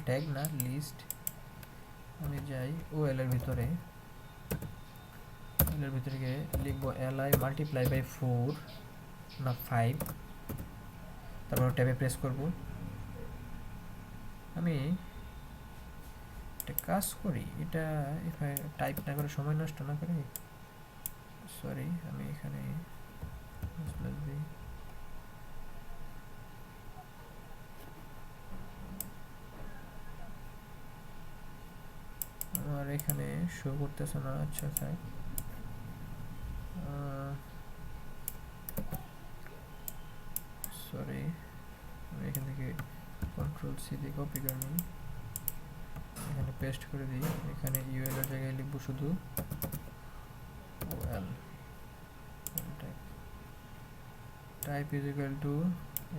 ট্যাগ না লিস্ট। আমি যাই OL এর ভিতরে, গিয়ে লিখবো LI মাল্টিপ্লাই বাই 4 না 5, তারপর ট্যাবে প্রেস করব। আমি একটা কাজ করি, এটা টাইপ না করে সময় নষ্ট না করে, সরি আমি এখানে দিই। আমার এখানে শো করতেছে না, আচ্ছা তাই সরি, আমি এখান থেকে কন্ট্রোল সি দিয়ে কপি করে নিই, এখানে পেস্ট করে দিই। এখানে ইউএল এর জায়গায় লিখব শুধু OL, type is equal two,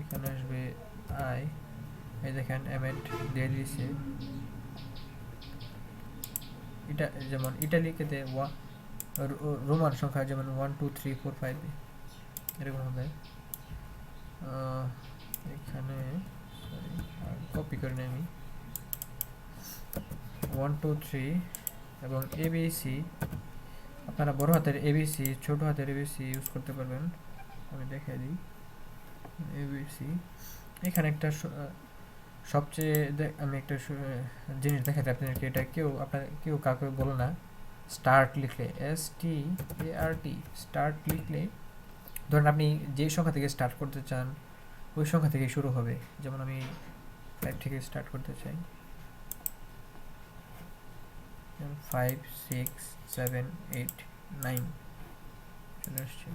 এখানে আসবে আই, এই দেখেন এমএড দিয়ে দিয়েছে। এটা যেমন ইটালিকেতে রোমান সংখ্যা যেমন 1 2 3 4 5 এরকম হবে। এখানে কপি করে নিই আমি 1 2 3 এবং এবিসি, আপনারা বড় হাতের এবিসি ছোট হাতের এবিসি ইউজ করতে পারবেন। আমি দেখিয়ে দিই এবিসি। এখানে একটা সবচেয়ে আমি একটা জিনিস দেখাতে আপনাদেরকে, এটা কেউ কাউকে বলো না। স্টার্ট লিখলে START, স্টার্ট লিখলে ধরেন আপনি যে সংখ্যা থেকে স্টার্ট করতে চান ওই সংখ্যা থেকে শুরু হবে। যেমন আমি 5 থেকে স্টার্ট করতে চাই, 5 6 7 8 9 চলে আসছে।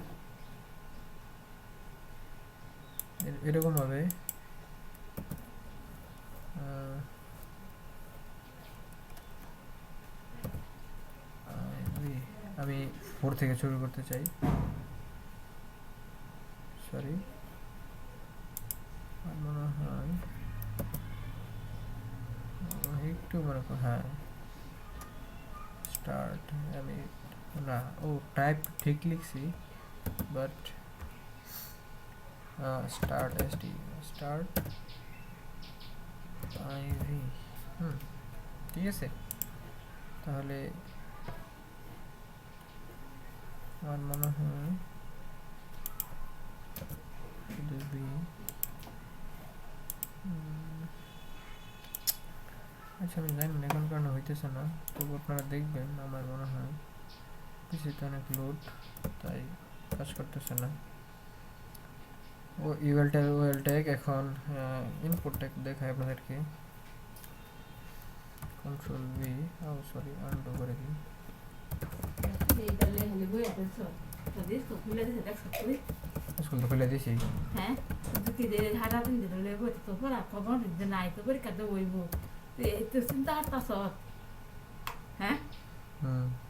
এরকম ভাবে আমি 4 থেকে শুরু করতে চাই, সরি মনে হয় একটু মনে কর, হ্যাঁ স্টার্ট, আমি না ও টাইপ ঠিক লিখছি বাট স্টার্ট স্টার্ট আইভি, ঠিক আছে। তাহলে আমার মনে হয় শুধু বি, আচ্ছা আমি জানি না এখন কারণে হইতেছে না, তবু আপনারা দেখবেন। আমার মনে হয় পিসিতে অনেক লোড, তাই কাজ করতেছে না। ও ওয়েল ট্যাগ এখন ইনপুট ট্যাগ দেখায় আপনাদেরকে। কন্ট্রোল ভি, ও সরি আনডু করে দিই। স্কুল তো খুলে দিয়েছি, হ্যাঁ ঝাড়া দিন দিলে তো পড়া খবর নাই তো পরীক্ষা দেবো তো চিন্তা করতাস, হ্যাঁ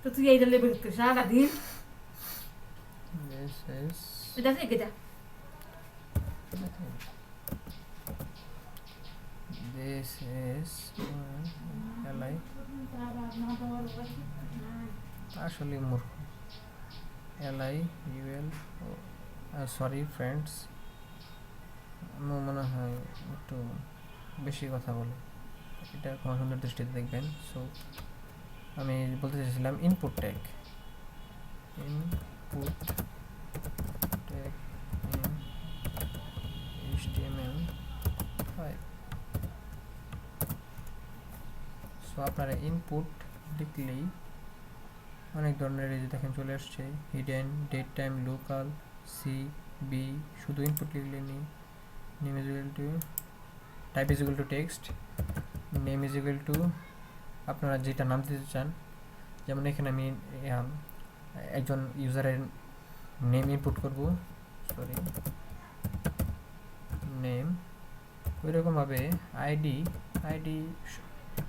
তো তুই এইটা লেবে সারাদিন এটা থেকে যা। This is LI, আসলে মূর্খ। LI UL, সরি ফ্রেন্ডস, আমার মনে হয় একটু বেশি কথা বলে, এটা কোনো সুন্দর দৃষ্টিতে দেখবেন। সো আমি বলতে চাইছিলাম input tag, input tag in HTML5। So আপনারা ইনপুট লিখলেই অনেক ধরনের এই যে দেখেন চলে আসছে, hidden, date time, local, C B, শুধু ইনপুট লিখলে name is equal to, type is equal to text, name is equal to আপনারা যেটা নাম দিতে চান। যেমন এখানে আমি একজন ইউজারের নেম ইনপুট করব, সরি নেম। ওইরকমভাবে আইডি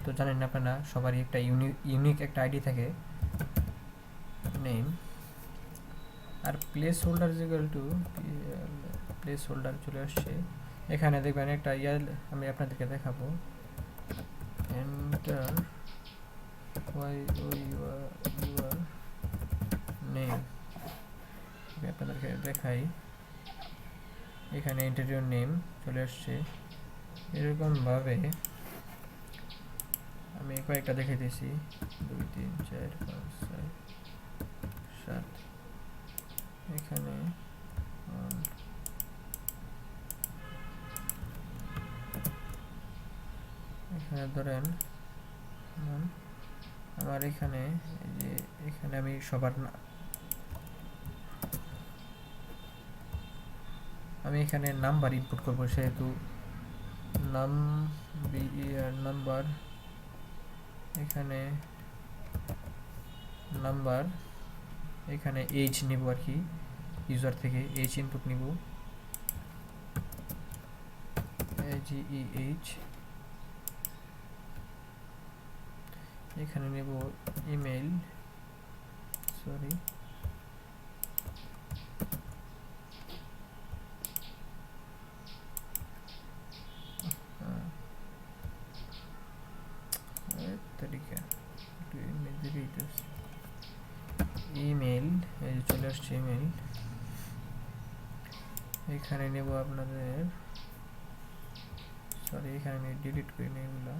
তো জানেন আপনারা সবারই একটা ইউনিক একটা আইডি থাকে, name. R placeholder equal to placeholder চলে আসছে। এখানে দেখবেন একটা আমি আপনাদেরকে দেখাবো, এন্টার ইউর নেম, আমি আপনাদেরকে দেখাই। এখানে এন্টার ইউর নেম চলে আসছে। এরকমভাবে আমি কয়েকটা দেখে দিয়েছি, 2 3 4 5 6 7, এখানে ধরেন আমার এখানে এই যে এখানে আমি সবার আমি এখানে নাম্বার ইনপুট করব, সেহেতু নাম্বার এখানে নাম্বার এখানে এজ নিব আর কি, ইউজার থেকে এজ ইনপুট নিব, AGEH। এখানে নেব ইমেল, সরি তালিকা একটু ইমেল দিতেছি, ইমেল এই যে চলে আসছে ইমেল। এখানে নেব আপনাদের, সরি এখানে আমি ডিলিট করে নিই এগুলো।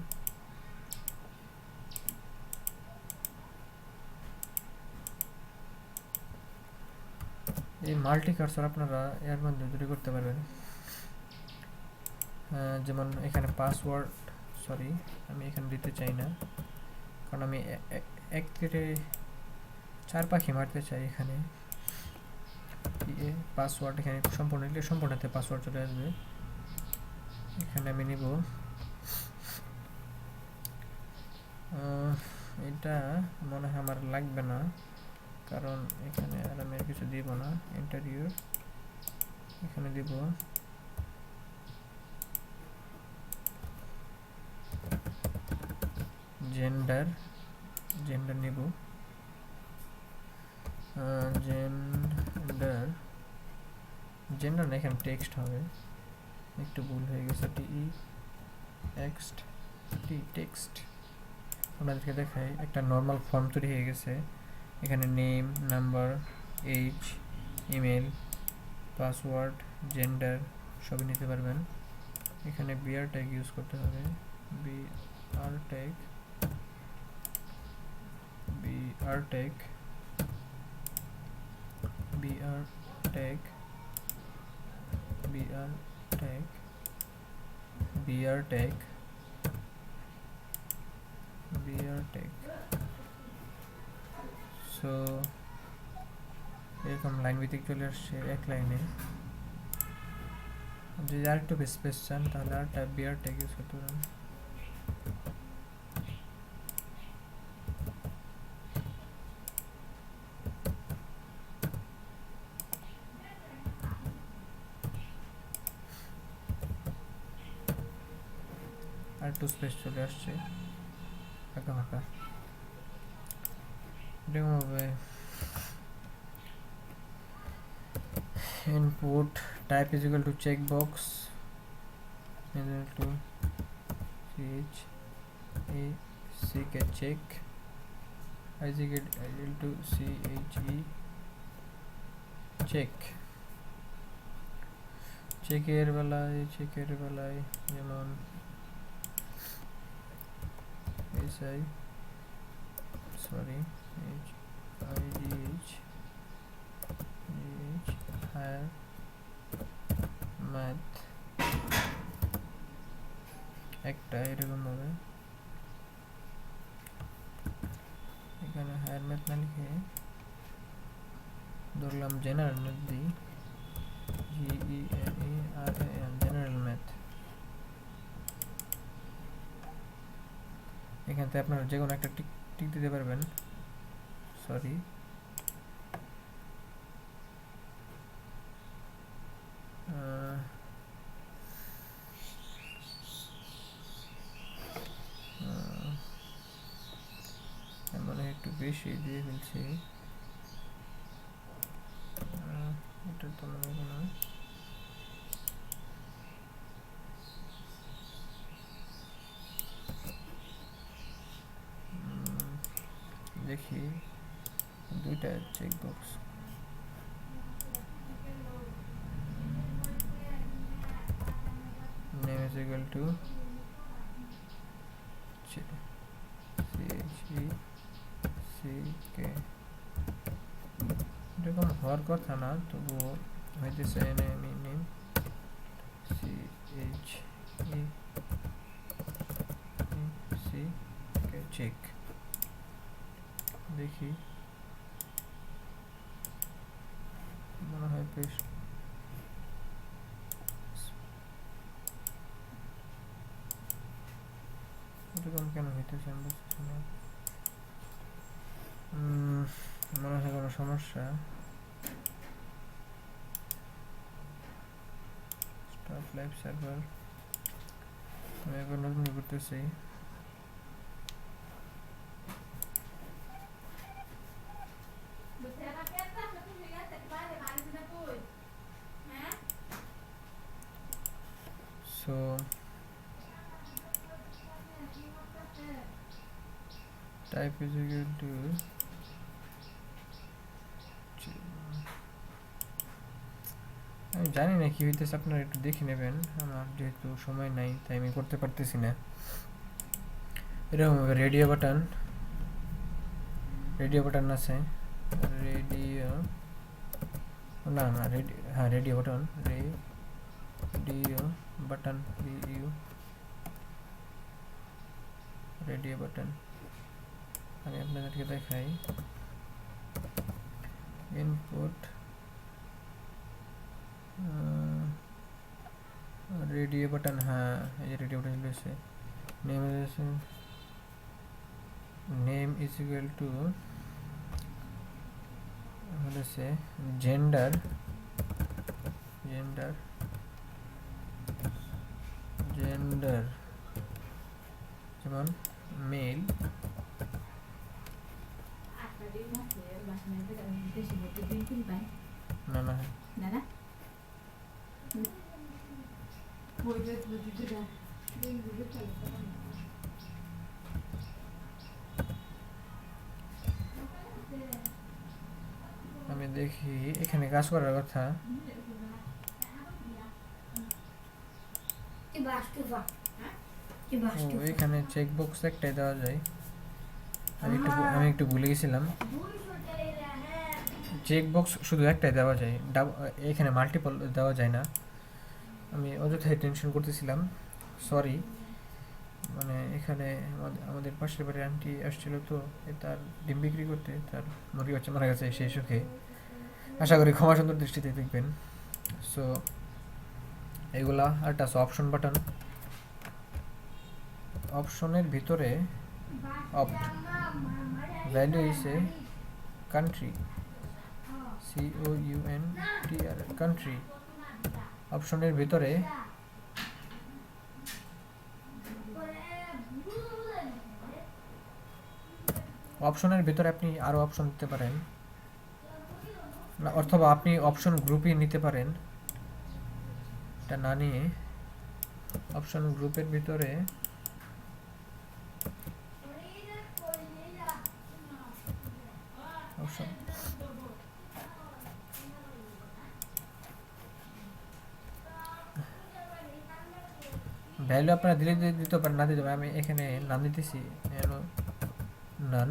এই মাল্টি কার্সর আপনারা এর মধ্যে তৈরি করতে পারবেন, যেমন এখানে পাসওয়ার্ড, সরি আমি এখানে দিতে চাই না, কারণ আমি এক থেকে 4 পাখি মারতে চাই। এখানে পাসওয়ার্ড এখানে সম্পূর্ণতে পাসওয়ার্ড চলে আসবে। এখানে আমি নিব এটা মনে হয় আমার লাগবে না, কারণ এখানে আর আমি কিছু দিব না। ইন্টারভিউ এখানে দিব জেন্ডার নিব, জেন্ডার না এখানে টেক্সট হবে, একটু ভুল হয়ে গেছে, টেক্সট। আপনাদেরকে দেখাই একটা নর্মাল ফর্ম তৈরি হয়ে গেছে। এখানে name, number, age, email, password, gender সবই নিতে পারবেন। এখানে বিআর ট্যাগ ইউজ করতে হবে, বিআর ট্যাগ সো এরকম লাইন ভিত্তিক চলে আসছে এক লাইনে। যদি আর একটু স্পেস চান তাহলে আর বিআর ট্যাগ ইউজ করতে পারেন। আর একটু স্পেস চলে আসছে ফাঁকা ফাঁকা, এরকম হবে। input type is equal to checkbox equal to check is equal to check চেকের বেলায় যেমন higher math একটা এরকম হবে। এখানে হায়ার ম্যাথ না লিখে ধরলাম জেনারেল ম্যাথ দিই, জেনারেল ম্যাথ। এখান থেকে আপনারা যে কোনো একটা টিক দিতে পারবেন, সরি মানে একটু বেশি দিয়ে ফেলছি, এটা তো মনে হয় না। দেখি দুইটা checkbox, name is equal to CHECK, এরকম হওয়ার কথা না, তবুও হইতেছে নেম চেক দেখি, মনে হয় পেস্ট এরকম কেন হইতেছে আমি বুঝতেছি না। মনে হয় কোনো সমস্যা। স্টপ লাইভ সার্ভার, আমি একবার নতুন করতেছি। So type is equal two, আমি জানি না কি হইতেছে, আপনারা একটু দেখে নেবেন, আমার যেহেতু সময় নাই তাই আমি করতে পারতেছি না। এরকম রেডিও বাটন, রেডিও বাটন আছে, রেডিও না না রেডিও, হ্যাঁ radio button, radio button, radio button. আমি আপনাদেরকে দেখাই, ইনপুট রেডিও বাটন, হ্যাঁ এই যে রেডিও বাটন রয়েছে। নেম ইজ ইকুয়াল টু হচ্ছে জেন্ডার, জেন্ডার জেন্ডার যেমন মেল, না না আমি দেখি এখানে কাজ করার কথা। এখানে চেকবক্স একটাই দেওয়া যায়, আমি একটু ভুলে গেছিলাম। চেকবক্স শুধু একটাই দেওয়া যায়, এখানে মাল্টিপল দেওয়া যায় না। আমি অযথাই টেনশন করতেছিলাম, সরি। মানে এখানে আমাদের পাশের বাড়ির আন্টি আসছিল, তো তার ডিম বিক্রি করতে, তার মুরগি বাচ্চা মারা গেছে সেই সুখে। আশা করি ক্ষমা সুন্দর দৃষ্টিতে দেখবেন। সো এগুলা আরেকটা আছে অপশন বাটন, অপশনের ভিতরে অপ্ট ভ্যালু ইসে কান্ট্রি, COUNTR কান্ট্রি। অপশনের ভিতরে আপনি আরো অপশন দিতে পারেন, না অথবা আপনি অপশন গ্রুপই নিতে পারেন। এটা না নিয়ে অপশন গ্রুপের ভিতরে অপশন ভ্যালু আপনারা দিতে পারেন, না দিতে পারেন। আমি এখানে নাম দিতেছি নান,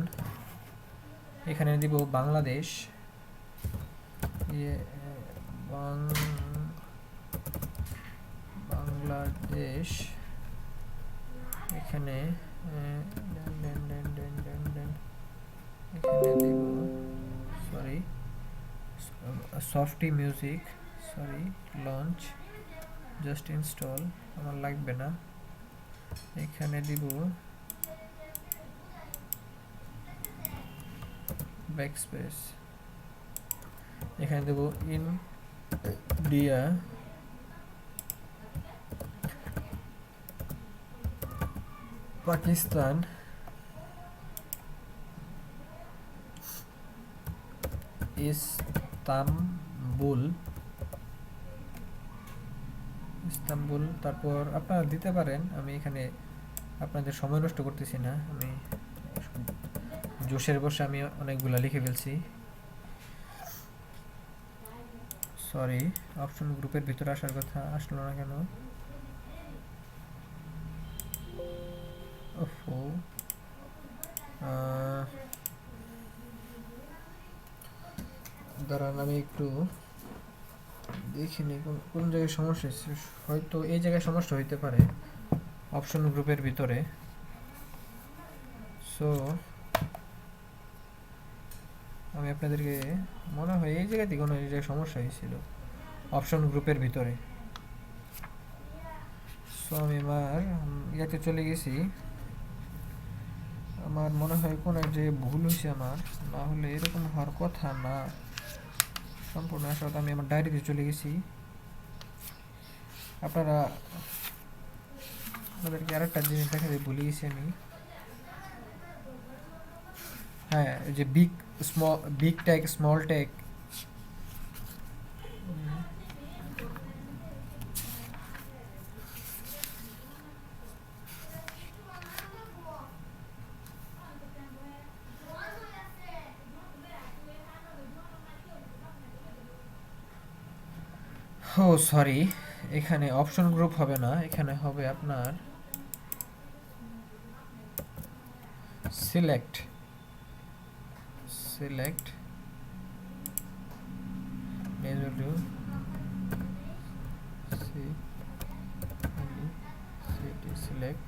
এখানে দিব বাংলাদেশ, বাংলাদেশ। এখানে এখানে দিব sorry softy music, sorry launch, just install, আমার লাগবে না। এখানে দিব ব্যাকস্পেস, এখানে দেব ইন্ডিয়া, পাকিস্তান, ইস্তাম্বুল, তারপর আপনারা দিতে পারেন। আমি এখানে আপনাদের সময় নষ্ট করতেছি না, আমি জোশের বসে আমি অনেকগুলা লিখে ফেলছি, সরি। অপশন গ্রুপের ভিতরে আসার কথা, আসলো না কেন? ওফো, দাঁড়ান আমি একটু দেখিনি কোন জায়গায় সমস্যা হচ্ছে, হয়তো এই জায়গায় সমস্যা হইতে পারে অপশন গ্রুপের ভিতরে। সো আমি আপনাদেরকে মনে হয় এই জায়গাতে কোনো এই জায়গায় সমস্যা হয়েছিল অপশন গ্রুপের ভিতরে। সো আমি এবার ইয়াতে চলে গেছি। আমার মনে হয় কোনো এক জায়গায় ভুল হয়েছে আমার, না হলে এরকম হওয়ার কথা না। সম্পূর্ণ আসলে আমি আমার ডায়েরিতে চলে গেছি। আপনাদেরকে আরেকটা জিনিস দেখাতে ভুলে গেছি আমি। হ্যাঁ, এই যে বিগ ট্যাগ স্মল ট্যাগ, ও সরি, এখানে অপশন গ্রুপ হবে না, এখানে হবে আপনার select select select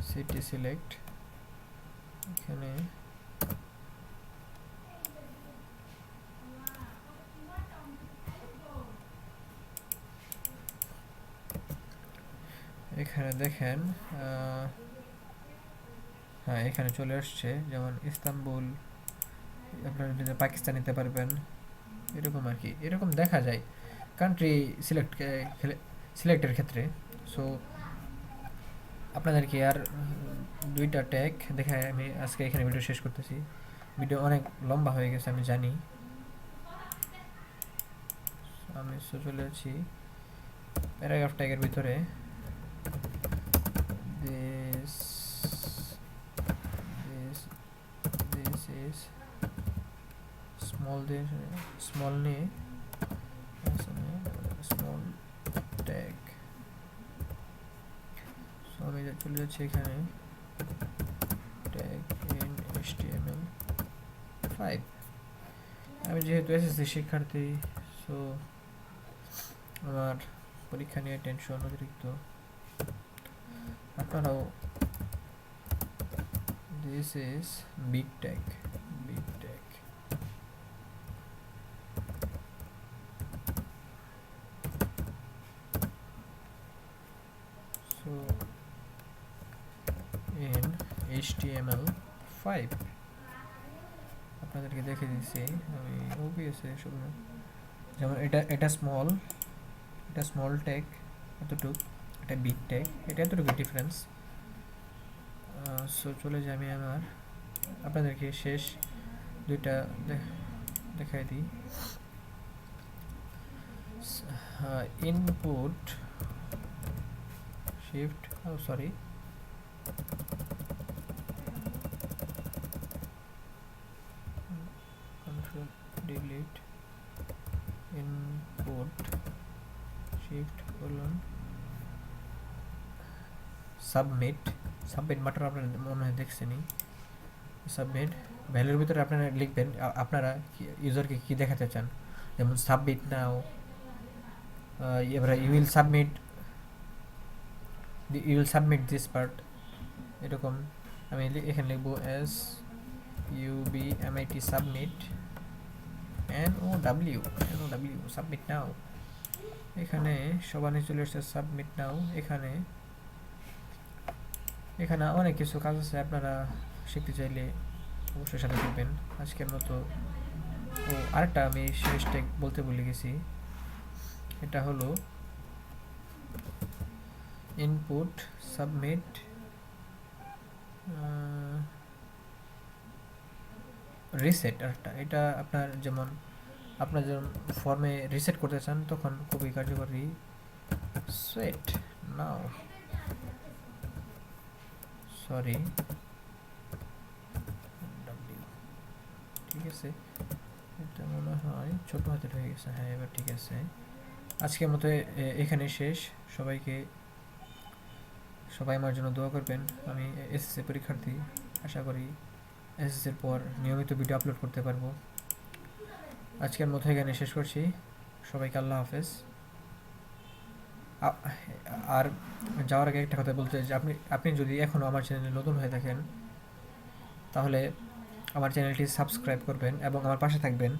city select. এখানে এখানে দেখেন, হ্যাঁ এখানে চলে আসছে, যেমন ইস্তাম্বুল, আপনারা যদি পাকিস্তান নিতে পারবেন, এরকম আর কি, এরকম দেখা যায় কান্ট্রি সিলেক্টের ক্ষেত্রে। সো আপনাদেরকে আর দুইটা ট্যাগ দেখায় আমি আজকে এখানে ভিডিও শেষ করতেছি। ভিডিও অনেক লম্বা হয়ে গেছে আমি জানি। আমি চলে যাচ্ছি প্যারাগ্রাফ ট্যাগের ভিতরে। this this is small নিয়ে small tag। সো আমি চলে যাচ্ছি এখানে tag in HTML5। আমি যেহেতু এসএসসি শিক্ষার্থী, সো আমার পরীক্ষা নিয়ে টেনশন অতিরিক্ত। আপনারাও this is big tag so in HTML5 আপনাদেরকে দেখে দিচ্ছি আমি ওবিএসে শুধু, যেমন এটা স্মল ট্যাগ এতটুকু, এটা বিগ ট্যাগ এটা এতটুকু ডিফারেন্স। সো চলে যাই আমি আমার, আপনাদেরকে শেষ দুইটা দেখাই দিই। Input shift sorry control delete input shift colon submit মাত্র আপনারা মনে হয় দেখছেনই। সাবমিট ভ্যালুর ভিতরে আপনারা লিখবেন আপনারা ইউজারকে কি দেখাতে চান, যেমন সাবমিট নাও, এবারে you will submit this part, এরকম আমি এখানে লিখবো S UBMIT submit NOW submit now. এখানে সবাই চলে এসেছে সাবমিট নাও। এখানে অনেক কিছু কাজ আছে, আপনারা শিখতে চাইলে অবশ্যই সাথে থাকবেন। আজকের মতো আরেকটা আমি শেষ ট্যাগ বলতে ভুলে গেছি, এটা হলো ইনপুট সাবমিট রিসেট। আরেকটা এটা আপনার যেমন ফর্মে রিসেট করতে চান তখন খুবই কার্যকরী। সেট নাও সরি ঠিক আছে, এটা মনে হয় ছোট হাতের হয়ে গেছে। হ্যাঁ এবার ঠিক আছে। আজকের মতো এখানে শেষ। সবাই আমার জন্য দোয়া করবেন। আমি এসএসসি পরীক্ষার্থী, আশা করি এসএসসির পর নিয়মিত ভিডিও আপলোড করতে পারবো। আজকের মতো এখানে শেষ করছি। সবাইকে আল্লাহ হাফেজ। আ- আর যাওয়ার আগে একটা কথা বলতে চাই যে আপনি আপনি যদি এখনও আমার চ্যানেলে নতুন হয়ে থাকেন তাহলে আমার চ্যানেলটি সাবস্ক্রাইব করবেন এবং আমার পাশে থাকবেন।